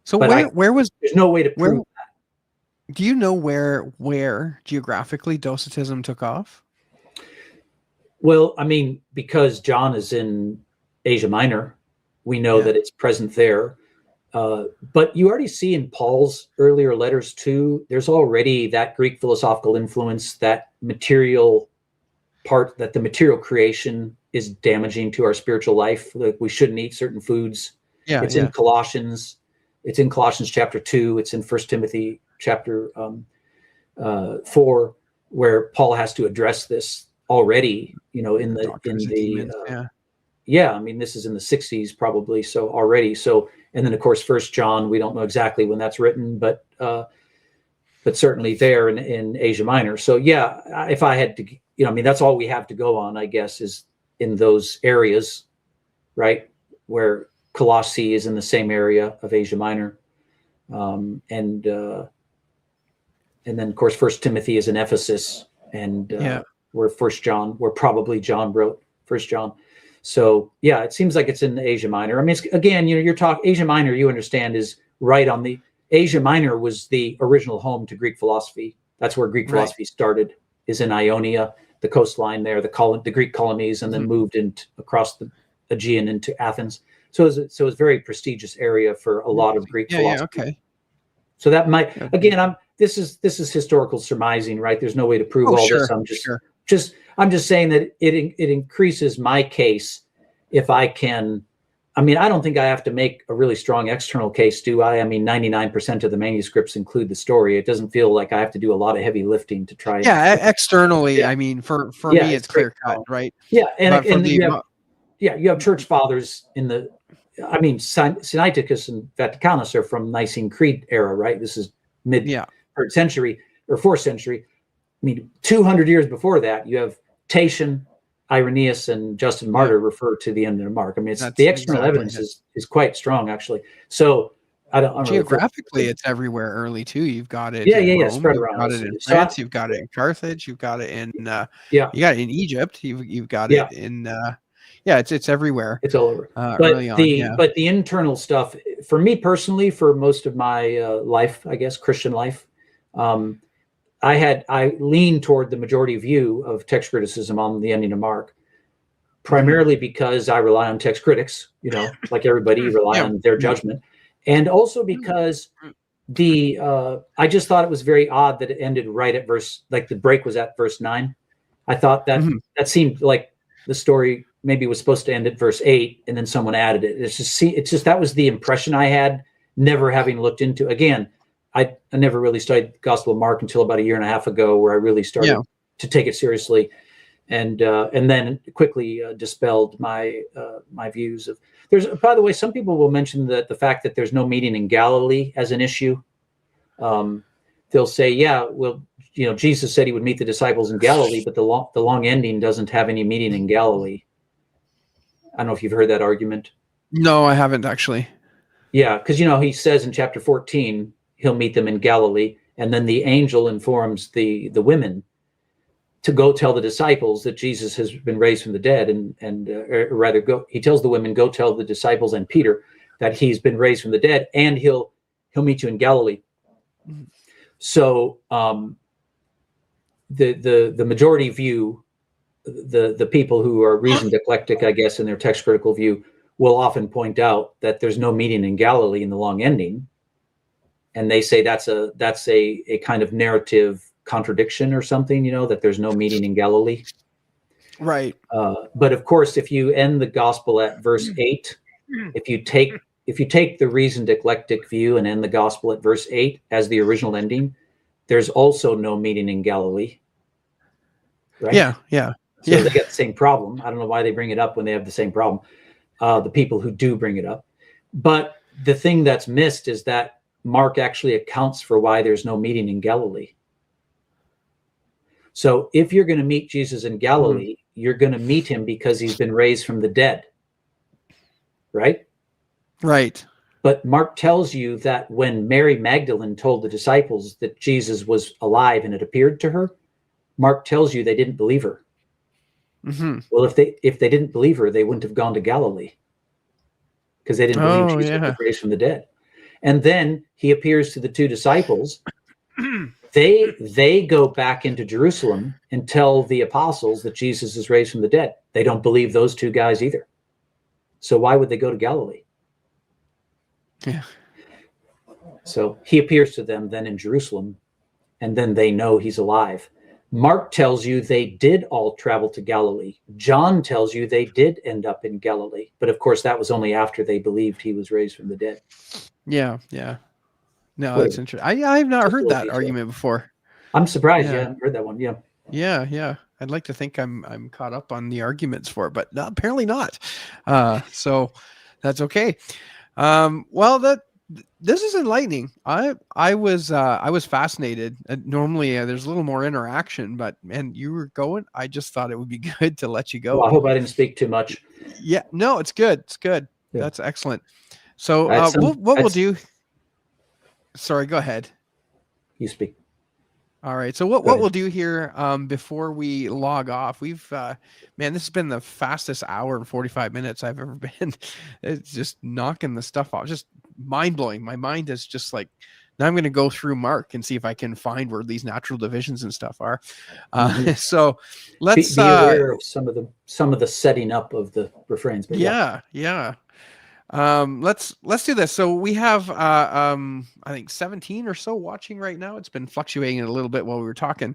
So there's no way to prove that. Do you know where geographically Docetism took off? Well, I mean, because John is in Asia Minor, we know that it's present there. But you already see in Paul's earlier letters too, there's already that Greek philosophical influence, that material part, that the material creation is damaging to our spiritual life. Like we shouldn't eat certain foods. It's in Colossians. It's in Colossians chapter 2. It's in 1 Timothy chapter 4, where Paul has to address this already, I mean, this is in the 60s probably. So already. So, and then of course, First John, we don't know exactly when that's written, but certainly there in Asia Minor. So if I had to, I mean, that's all we have to go on, I guess, is in those areas, right? Where Colossae is in the same area of Asia Minor. And then of course, First Timothy is in Ephesus, and where probably John wrote First John. So yeah, it seems like it's in Asia Minor. I mean, again, you're talking Asia Minor. You understand is right on the Asia Minor was the original home to Greek philosophy. That's where Greek philosophy started. Is in Ionia, the coastline there, the Greek colonies, and then moved across the Aegean into Athens. So it was a very prestigious area for a lot of Greek philosophy. Yeah, okay. So that might again, this is historical surmising, right? There's no way to prove all this. I'm just saying that it increases my case if I can. I mean, I don't think I have to make a really strong external case, do I? I mean, 99% of the manuscripts include the story. It doesn't feel like I have to do a lot of heavy lifting to try. Yeah, externally, I mean, for me, it's clear cut, right? Yeah, and you have church fathers in the. I mean, Sinaiticus and Vaticanus are from Nicene Creed era, right? This is mid-3rd century or 4th century. I mean, 200 years before that, you have Tatian, Irenaeus, and Justin Martyr refer to the end of the mark. I mean, the external evidence is quite strong, actually. So I don't geographically, it's everywhere early too. You've got it. Rome, spread around. You've got it in France. You've got it in Carthage. You've got it in you got it in Egypt. You've got it in it's everywhere. It's all over. But the internal stuff, for me personally, for most of my life, I guess Christian life, I lean toward the majority view of text criticism on the ending of Mark, primarily because I rely on text critics, like everybody rely on their judgment. And also because I just thought it was very odd that it ended right at the break was at verse 9. I thought that seemed like the story maybe was supposed to end at verse 8, and then someone added it. It's just that was the impression I had, never having looked into. Again, I never really studied the Gospel of Mark until about a year and a half ago, where I really started to take it seriously, and then quickly dispelled my views of. By the way, some people will mention that the fact that there's no meeting in Galilee as an issue. They'll say, Jesus said he would meet the disciples in Galilee, but the long ending doesn't have any meeting in Galilee. I don't know if you've heard that argument. No, I haven't actually. Yeah, because he says in chapter 14 he'll meet them in Galilee, and then the angel informs the women to go tell the disciples that Jesus has been raised from the dead, he tells the women, go tell the disciples and Peter that he's been raised from the dead, and he'll meet you in Galilee. So the majority view, the people who are reasoned eclectic, I guess, in their text critical view, will often point out that there's no meeting in Galilee in the long ending, and they say that's a kind of narrative contradiction or something, that there's no meeting in Galilee. Right. But of course, if you end the gospel at verse 8, if you take the reasoned eclectic view and end the gospel at verse 8 as the original ending, there's also no meeting in Galilee. Right? Yeah. So they got the same problem. I don't know why they bring it up when they have the same problem. The people who do bring it up. But the thing that's missed is that Mark actually accounts for why there's no meeting in Galilee. So if you're going to meet Jesus in Galilee, you're going to meet him because he's been raised from the dead. Right? Right. But Mark tells you that when Mary Magdalene told the disciples that Jesus was alive and it appeared to her, Mark tells you they didn't believe her. Mm-hmm. Well, if they didn't believe her, they wouldn't have gone to Galilee because they didn't believe Jesus was raised from the dead. And then he appears to the two disciples. They go back into Jerusalem and tell the apostles that Jesus is raised from the dead. They don't believe those two guys either. So why would they go to Galilee? Yeah. So he appears to them then in Jerusalem, and then they know he's alive. Mark tells you they did all travel to Galilee. John tells you they did end up in Galilee. But of course, that was only after they believed he was raised from the dead. Yeah. No, that's interesting. I have not heard that argument before. I'm surprised you haven't heard that one. Yeah. Yeah. I'd like to think I'm caught up on the arguments for it, but apparently not. So that's okay. Well, This is enlightening. I was fascinated. Normally there's a little more interaction, but man, you were going. I just thought it would be good to let you Well, go. I hope I didn't speak too much. Yeah, no, it's good. It's good. Yeah. That's excellent. So I had some, what we'll do. Sorry, go ahead. You speak. All right. So what we'll do here before we log off, we've man, this has been the fastest hour and 45 minutes I've ever been. It's just knocking the stuff off, just mind blowing. My mind is just like, now I'm going to go through Mark and see if I can find where these natural divisions and stuff are. So let's be aware of some of the setting up of the refrains. But yeah. Let's do this. So we have I think 17 or so watching right now. It's been fluctuating a little bit while we were talking.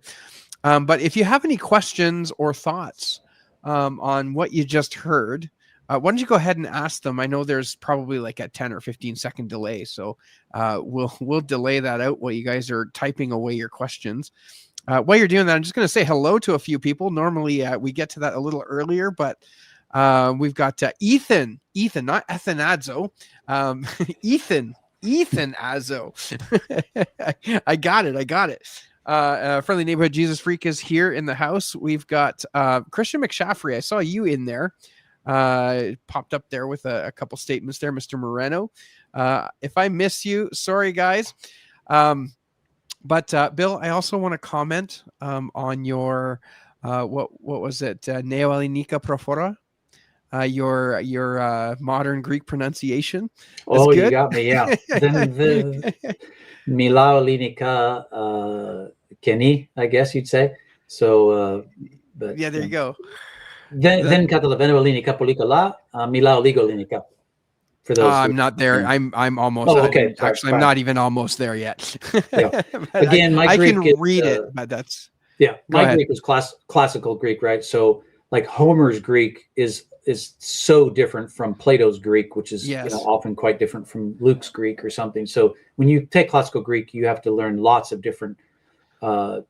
But if you have any questions or thoughts on what you just heard, why don't you go ahead and ask them? I know there's probably like a 10 or 15-second delay, so we'll delay that out while you guys are typing away your questions. While you're doing that, I'm just going to say hello to a few people. Normally we get to that a little earlier, but we've got Ethan, not Ethanadzo. Ethan Azo. I got it. Friendly Neighborhood Jesus Freak is here in the house. We've got Christian McShaffrey. I saw you in there. Popped up there with a couple statements there, Mr. Moreno. If I miss you, sorry guys. But Bill, I also want to comment on your what was it? Neoelinika Profora. Your modern Greek pronunciation. Oh, good. You got me, yeah. Then the Milaolinika Keni, I guess you'd say. So, but yeah, there you go. Then Catalavenoelinika Polikala, Milaoligolinika. For those, I'm not there. I'm almost. Oh, okay. Actually, I'm not even almost there yet. Yeah. Again, my Greek I can read it, but that's my Greek was classical Greek, right? So, like Homer's Greek is so different from Plato's Greek, which is often quite different from Luke's Greek or something. So when you take classical Greek, you have to learn lots of different of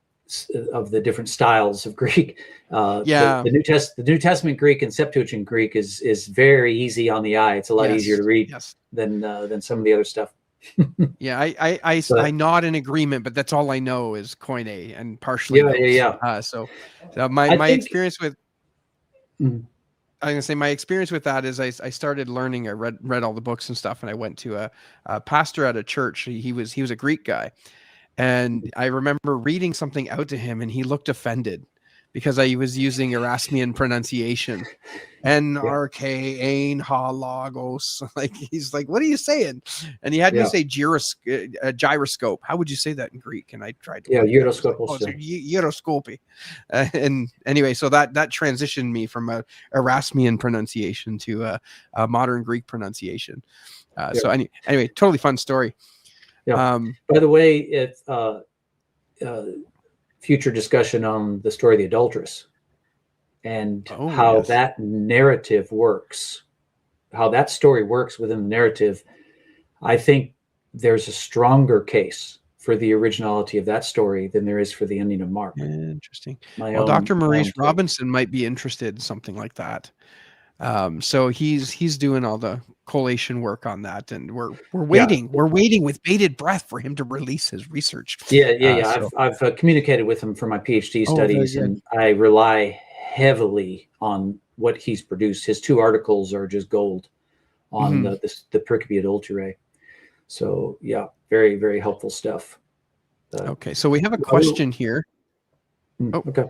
the different styles of Greek. The New Testament Greek and Septuagint Greek is very easy on the eye. It's a lot easier to read than some of the other stuff. Yeah, I nod in agreement, but that's all I know is Koine and partially. So my experience with. I'm gonna say my experience with that is I started learning. I read all the books and stuff, and I went to a pastor at a church. He was a Greek guy, and I remember reading something out to him, and he looked offended because I was using Erasmian pronunciation. NRK ha logos. Like he's like, what are you saying? And he had me say gyroscope. How would you say that in Greek? And I tried to gyroscopy. And anyway, so that transitioned me from a Erasmian pronunciation to a modern Greek pronunciation. So anyway, totally fun story. Yeah. By the way, it's future discussion on the story of the adulteress. And how that narrative works, how that story works within the narrative. I think there's a stronger case for the originality of that story than there is for the ending of Mark. Interesting. Dr. Maurice Robinson might be interested in something like that. So he's doing all the collation work on that, and we're waiting. We're waiting with bated breath for him to release his research. I've communicated with him for my PhD studies, and I rely heavily on what he's produced. His 2 articles are just gold on the Pericope Adulterae. So very, very helpful stuff. Okay, so we have a question here. Okay.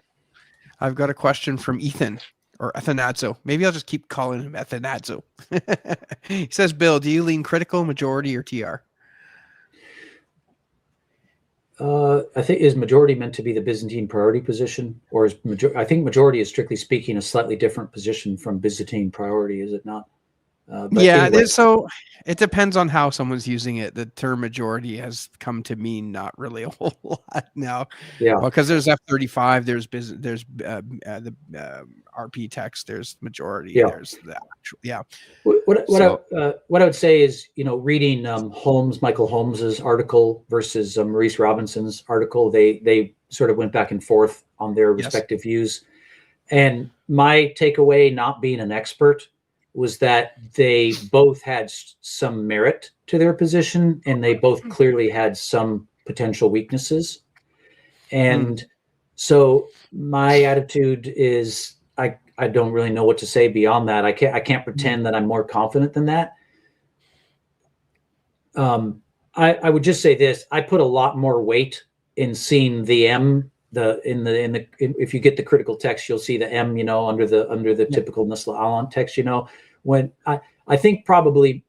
I've got a question from Ethan or Ethanadzo. Maybe I'll just keep calling him Ethanadzo. He says, Bill, do you lean critical, majority, or TR? I think is majority meant to be the Byzantine priority position, or is I think majority is strictly speaking a slightly different position from Byzantine priority, is it not? Anyway. So it depends on how someone's using it. The term majority has come to mean not really a whole lot now. Yeah. Because there's F-35, there's the RP text, there's majority, there's the actual, What I would say is, reading Michael Holmes's article versus Maurice Robinson's article, they sort of went back and forth on their respective views. And my takeaway, not being an expert, was that they both had some merit to their position, and they both clearly had some potential weaknesses. And so my attitude is I don't really know what to say beyond that. I can't pretend that I'm more confident than that. I would just say this: I put a lot more weight in seeing the M. If you get the critical text, you'll see the M, under the typical Nisla Alan text. When I think probably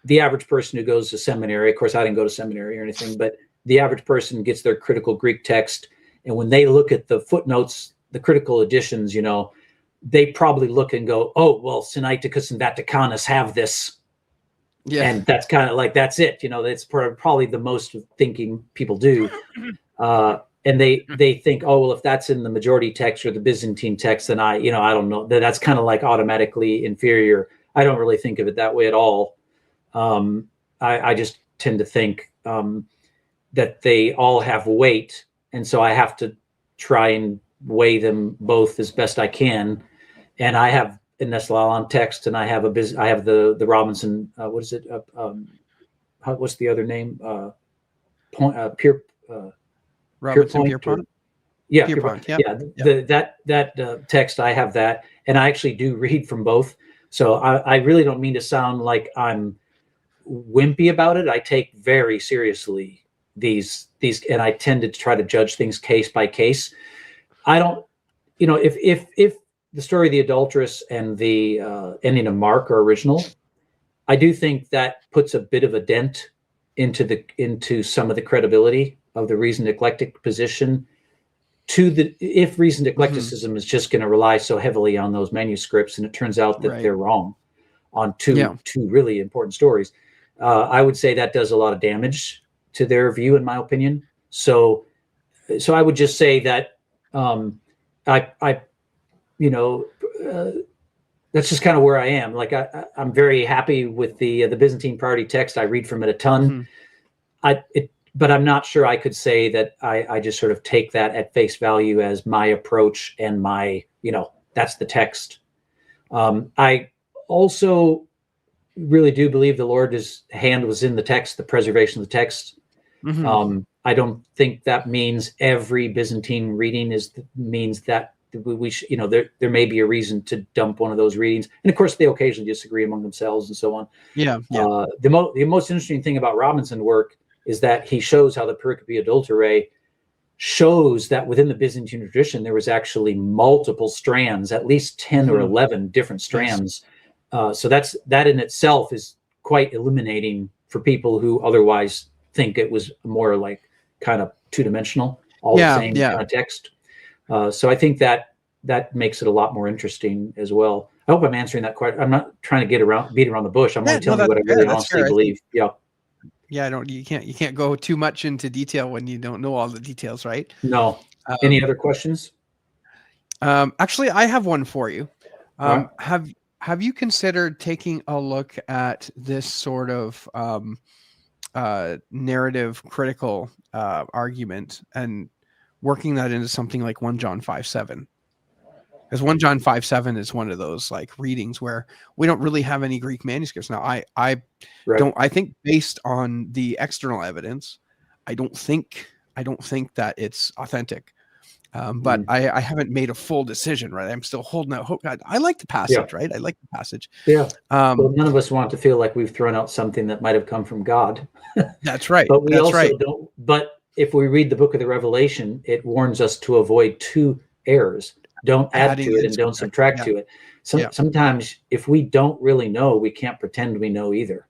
the average person who goes to seminary, of course, I didn't go to seminary or anything, but the average person gets their critical Greek text, and when they look at the footnotes, the critical editions, they probably look and go, "Oh, well, Sinaiticus and Vaticanus have this." Yeah. And that's kind of like, that's it. That's probably the most thinking people do. And they think, oh, well, if that's in the majority text or the Byzantine text, then I don't know, that's kind of like automatically inferior. I don't really think of it that way at all. I just tend to think that they all have weight. And so I have to try and weigh them both as best I can. And I have a Nestle-Aland text, and I have the Robinson. What is it? What's the other name? Robinson Pierpont. Yeah, Pierpont. That text, I have that, and I actually do read from both. So I really don't mean to sound like I'm wimpy about it. I take very seriously these, and I tend to try to judge things case by case. I don't, if the story of the adulteress and the ending of Mark are original, I do think that puts a bit of a dent into some of the credibility of the reasoned eclectic position. If reasoned eclecticism is just going to rely so heavily on those manuscripts, and it turns out that they're wrong on two really important stories, I would say that does a lot of damage to their view, in my opinion. So I would just say that that's just kind of where I am. Like I'm very happy with the Byzantine Priority text. I read from it a ton. But I'm not sure I could say that I just sort of take that at face value as my approach and my, that's the text. I also really do believe the Lord's hand was in the text, the preservation of the text. I don't think that means every Byzantine reading means that we should, there may be a reason to dump one of those readings. And of course, they occasionally disagree among themselves and so on. The most interesting thing about Robinson's work is that he shows how the Pericope Adulterae shows that within the Byzantine tradition, there was actually multiple strands, at least 10 or 11 different strands. So that in itself is quite illuminating for people who otherwise think it was more like kind of two-dimensional, all the same kind of text. So I think that makes it a lot more interesting as well. I hope I'm answering that question. I'm not trying to beat around the bush. I'm only telling you what I really honestly believe. You can't go too much into detail when you don't know all the details, right? No. Any other questions? Actually, I have one for you. Have you considered taking a look at this sort of narrative critical argument and working that into something like 1 John 5:7? Because 1 John 5:7 is one of those like readings where we don't really have any Greek manuscripts. Now, I think based on the external evidence, I don't think that it's authentic. But I haven't made a full decision, right? I'm still holding out hope. I like the passage, right? I like the passage. Well, none of us want to feel like we've thrown out something that might have come from God. That's right. But we don't. But if we read the book of the Revelation, it warns us to avoid two errors. Don't add to it and don't subtract to it. Sometimes if we don't really know, we can't pretend we know either.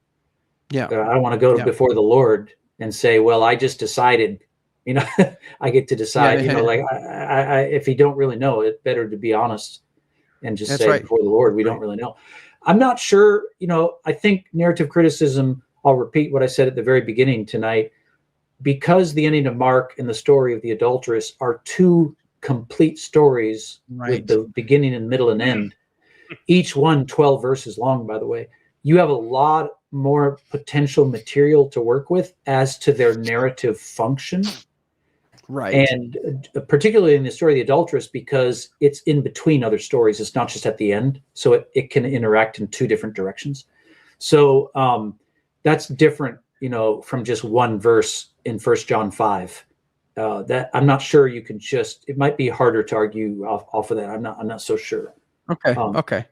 I don't want to go before the Lord and say, well, I just decided, I get to decide, if you don't really know, it's better to be honest and just say before the Lord, we don't really know. I'm not sure, I think narrative criticism, I'll repeat what I said at the very beginning tonight, because the ending of Mark and the story of the adulteress are two complete stories with the beginning and middle and end, each one 12 verses long, by the way. You have a lot more potential material to work with as to their narrative function. Right. And particularly in the story of the adulteress, because it's in between other stories. It's not just at the end. So it can interact in two different directions. So that's different, from just one verse in 1 John 5. That I'm not sure you can it might be harder to argue off of that. I'm not so sure. Okay. Okay.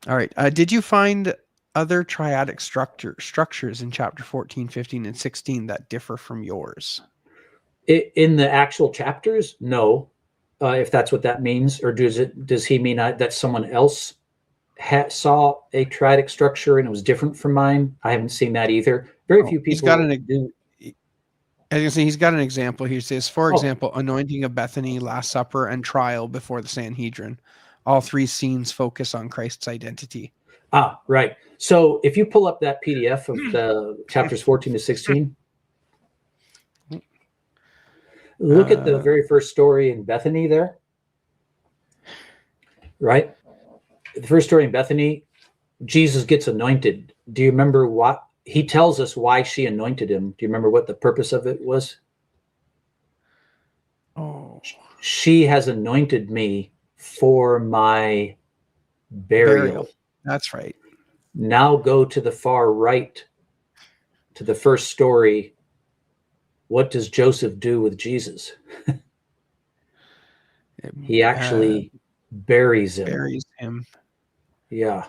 All right. Did you find other triadic structures in chapter 14, 15, and 16 that differ from yours? In the actual chapters, no. If that's what that means, or does he mean that someone else saw a triadic structure and it was different from mine? I haven't seen that either. Very few people. He's got an example. He says, for example, anointing of Bethany, Last Supper, and trial before the Sanhedrin. All three scenes focus on Christ's identity. Ah, right. So if you pull up that PDF of the chapters 14 to 16, look at the very first story in Bethany there. Right? The first story in Bethany, Jesus gets anointed. Do you remember what? He tells us why she anointed him. Do you remember what the purpose of it was? Oh. She has anointed me for my burial. That's right. Now go to the far right, to the first story. What does Joseph do with Jesus? He actually buries him. Yeah.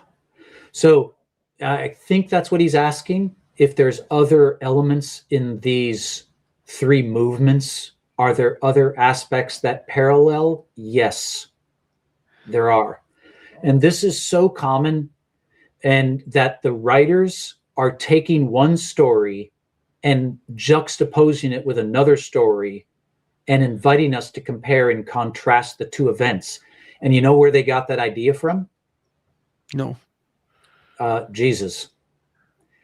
So I think that's what he's asking. If there's other elements in these three movements, are there other aspects that parallel? Yes, there are. And this is so common, and that the writers are taking one story and juxtaposing it with another story and inviting us to compare and contrast the two events. And you know where they got that idea from? No. Jesus.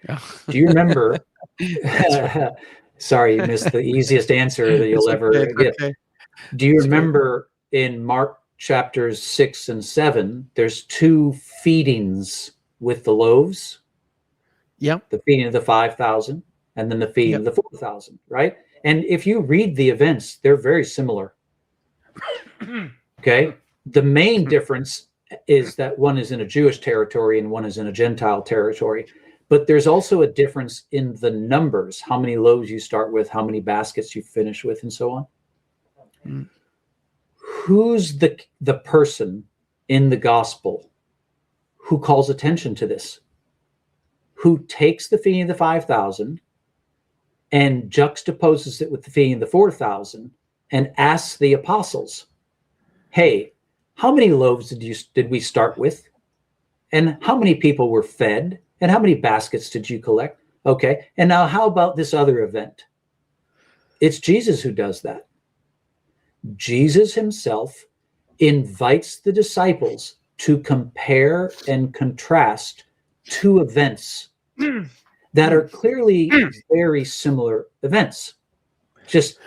Yeah. Do you remember? Right. Sorry, you missed the easiest answer that you'll ever get. Okay. Do you remember in Mark chapters 6 and 7, there's two feedings with the loaves? Yep. The feeding of the 5,000 and then the feeding of the 4,000, right? And if you read the events, they're very similar. Okay. The main difference is that one is in a Jewish territory and one is in a Gentile territory. But there's also a difference in the numbers, how many loaves you start with, how many baskets you finish with, and so on. Mm. Who's the person in the gospel who calls attention to this? Who takes the feeding of the 5,000 and juxtaposes it with the feeding of the 4,000 and asks the apostles, hey, how many loaves did we start with? And how many people were fed? And how many baskets did you collect? Okay. And now how about this other event? It's Jesus who does that. Jesus himself invites the disciples to compare and contrast two events that are clearly very similar events. Just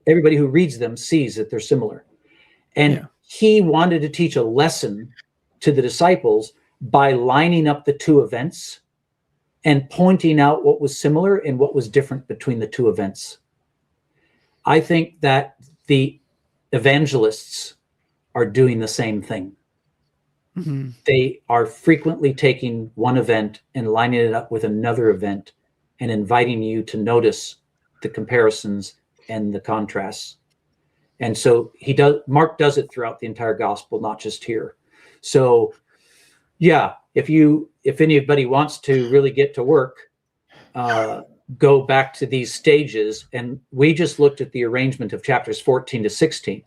everybody who reads them sees that they're similar. And he wanted to teach a lesson to the disciples by lining up the two events and pointing out what was similar and what was different between the two events. I think that the evangelists are doing the same thing. Mm-hmm. They are frequently taking one event and lining it up with another event and inviting you to notice the comparisons and the contrasts. And so Mark does it throughout the entire gospel, not just here. So yeah, if anybody wants to really get to work, go back to these stages. And we just looked at the arrangement of chapters 14 to 16.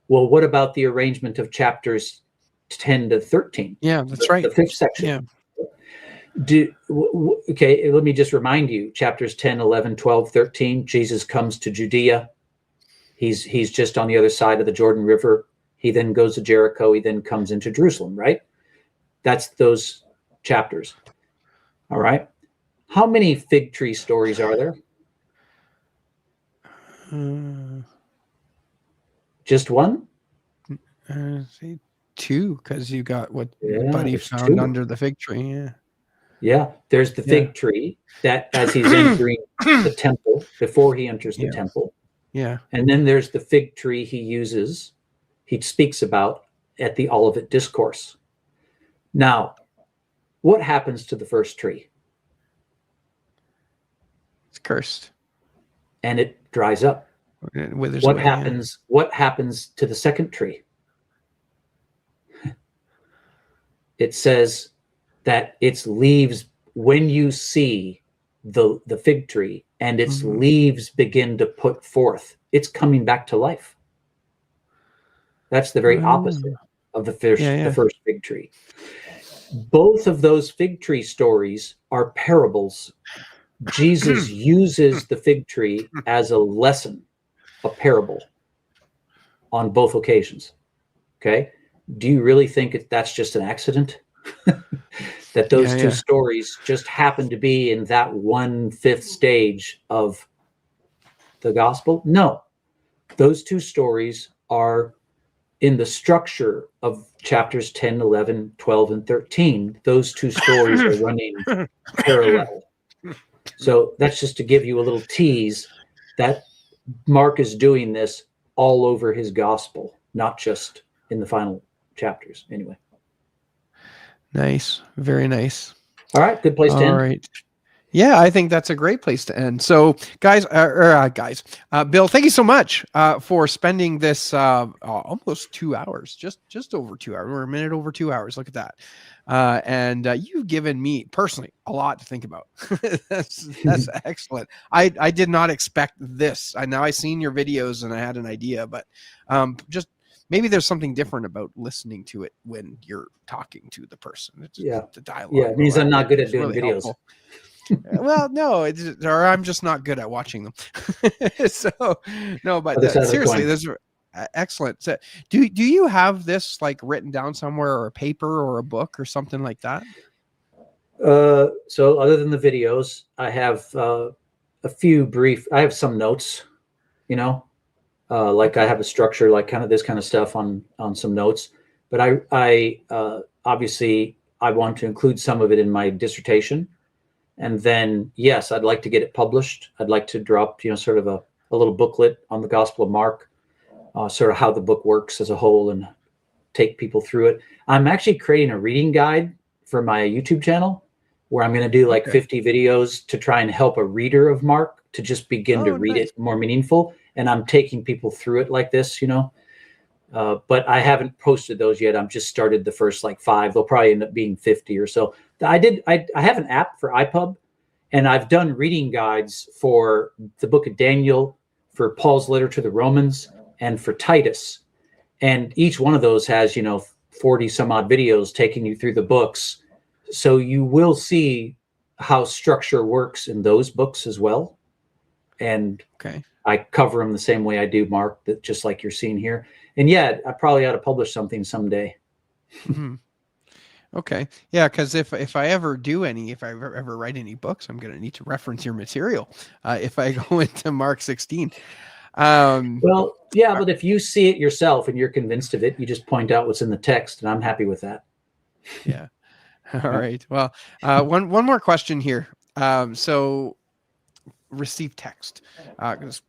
Well, what about the arrangement of chapters 10 to 13? Yeah, that's right. The fifth section. Yeah. Okay, let me just remind you, chapters 10, 11, 12, 13, Jesus comes to Judea. He's just on the other side of the Jordan River. He then goes to Jericho. He then comes into Jerusalem, right? That's those chapters. All right. How many fig tree stories are there? Just one? Say two, because you got what Buddy found under the fig tree. Yeah. Yeah. There's the fig tree that as he's entering the temple, before he enters the temple. Yeah. And then there's the fig tree he speaks about at the Olivet Discourse. Now, what happens to the first tree? It's cursed. And it dries up. It withers What away. happens? Yeah. What happens to the second tree? It says that its leaves, when you see the fig tree and its leaves begin to put forth, it's coming back to life. That's the very opposite of the first fig tree. Both of those fig tree stories are parables. Jesus uses the fig tree as a lesson, a parable, on both occasions. Okay? Do you really think that's just an accident? That those two stories just happen to be in that 1/5 stage of the gospel? No. Those two stories are in the structure of chapters 10, 11, 12, and 13. Those two stories are running parallel. So that's just to give you a little tease that Mark is doing this all over his gospel, not just in the final chapters. Anyway. Nice. Very nice. All right. Good place to end. All right. Yeah, I think that's a great place to end. So, guys, Bill, thank you so much for spending this almost 2 hours, just over 2 hours. We're a minute over 2 hours. Look at that. And you've given me personally a lot to think about. that's excellent. I did not expect this. Now I seen your videos and I had an idea, but just maybe there's something different about listening to it when you're talking to the person. It's the dialogue. Yeah, it means I'm not good at doing really videos. Helpful. Well, no, or I'm just not good at watching them. So, no, but seriously, this is excellent. So, do you have this like written down somewhere, or a paper, or a book, or something like that? So, other than the videos, I have a few brief. I have some notes. Like I have a structure, like kind of this kind of stuff on some notes. But I obviously I want to include some of it in my dissertation. And then, yes, I'd like to get it published. I'd like to drop, sort of a little booklet on the Gospel of Mark, sort of how the book works as a whole, and take people through it. I'm actually creating a reading guide for my YouTube channel, where I'm going to do like 50 videos to try and help a reader of Mark to just begin to read it more meaningful. And I'm taking people through it like this, but I haven't posted those yet. I've just started the first like 5. They'll probably end up being 50 or so. I have an app for iPub, and I've done reading guides for the book of Daniel, for Paul's letter to the Romans, and for Titus. And each one of those has, 40 some odd videos taking you through the books. So you will see how structure works in those books as well. And I cover them the same way I do Mark, that just like you're seeing here. And yeah, I probably ought to publish something someday. Mm-hmm. Okay. Yeah, because if I ever write any books, I'm going to need to reference your material if I go into Mark 16. Well, yeah, but if you see it yourself and you're convinced of it, you just point out what's in the text, and I'm happy with that. Yeah. All right. Well, one more question here. So receive text,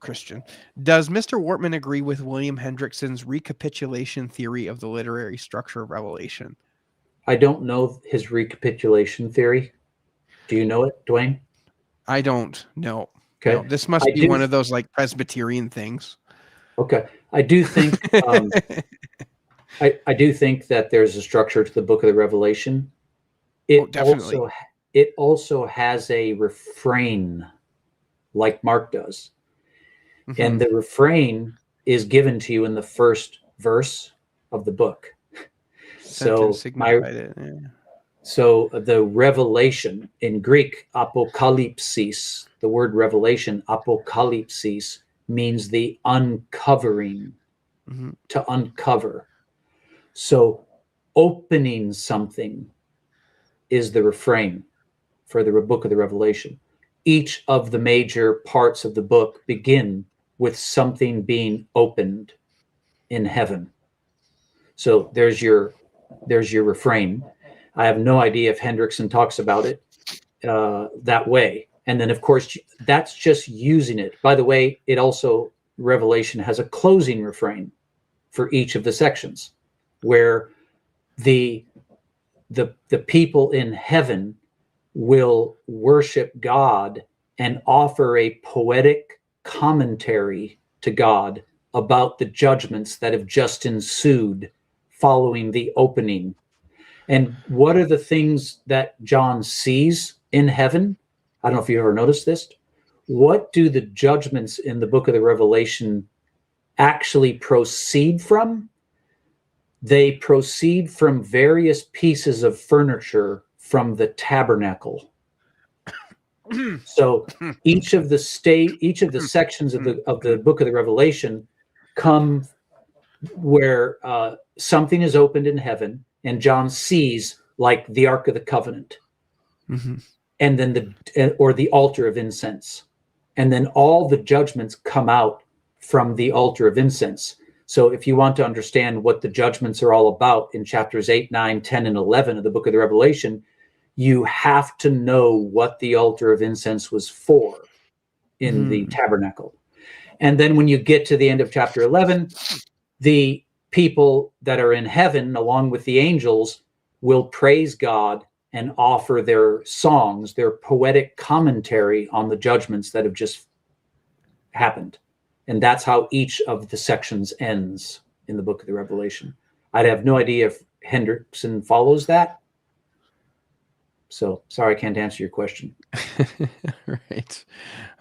Christian. Does Mr. Wortman agree with William Hendrickson's recapitulation theory of the literary structure of Revelation? I don't know his recapitulation theory. Do you know it, Dwayne? I don't know. Okay. No, this must be one of those like Presbyterian things. Okay. I do think I do think that there's a structure to the book of the Revelation. It also has a refrain, like Mark does. Mm-hmm. And the refrain is given to you in the first verse of the book. So the revelation in Greek, apokalypsis, the word revelation, apokalypsis, means the uncovering, to uncover. So opening something is the refrain for the book of the Revelation. Each of the major parts of the book begin with something being opened in heaven. So there's your refrain. I have no idea if Hendrickson talks about it that way. And then, of course, that's just using it. By the way, it also Revelation has a closing refrain for each of the sections, where the people in heaven will worship God and offer a poetic commentary to God about the judgments that have just ensued following the opening. And what are the things that John sees in heaven? I don't know if you ever noticed this. What do the judgments in the book of the Revelation actually proceed from? They proceed from various pieces of furniture from the tabernacle. So each of the sections of the book of the Revelation come where something is opened in heaven, and John sees, like, the Ark of the Covenant, and then the altar of incense, and then all the judgments come out from the altar of incense. So if you want to understand what the judgments are all about in chapters 8, 9, 10, and 11 of the book of the Revelation, you have to know what the altar of incense was for in the tabernacle. And then when you get to the end of chapter 11, the people that are in heaven, along with the angels, will praise God and offer their songs, their poetic commentary on the judgments that have just happened. And that's how each of the sections ends in the book of the Revelation. I'd have no idea if Hendrickson follows that. So sorry, I can't answer your question. Right.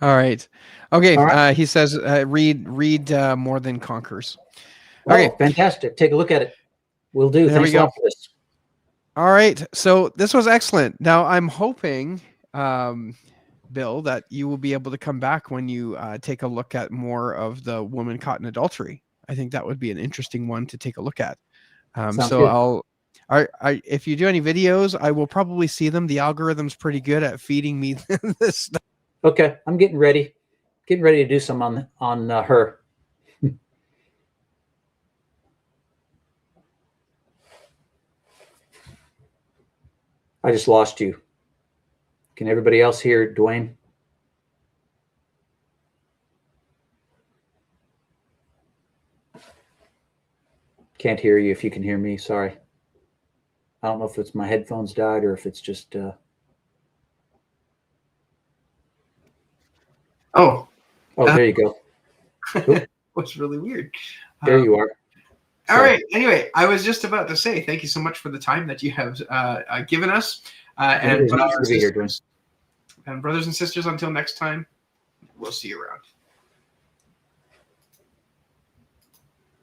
All right. Okay. All right. He says, read More Than Conquers. Okay. Fantastic. Take a look at it. Will do. There Thanks we a go. lot for this. All right. So this was excellent. Now I'm hoping, Bill, that you will be able to come back when you take a look at more of the woman caught in adultery. I think that would be an interesting one to take a look at. So good. If you do any videos, I will probably see them. The algorithm's pretty good at feeding me this stuff. Okay, I'm getting ready to do some on her. I just lost you. Can everybody else hear Dwayne? Can't hear you. If you can hear me, sorry. I don't know if it's my headphones died or if it's just. Oh, there you go. What's really weird. There you are. All right. Anyway, I was just about to say thank you so much for the time that you have given us. And brothers and sisters, until next time, we'll see you around.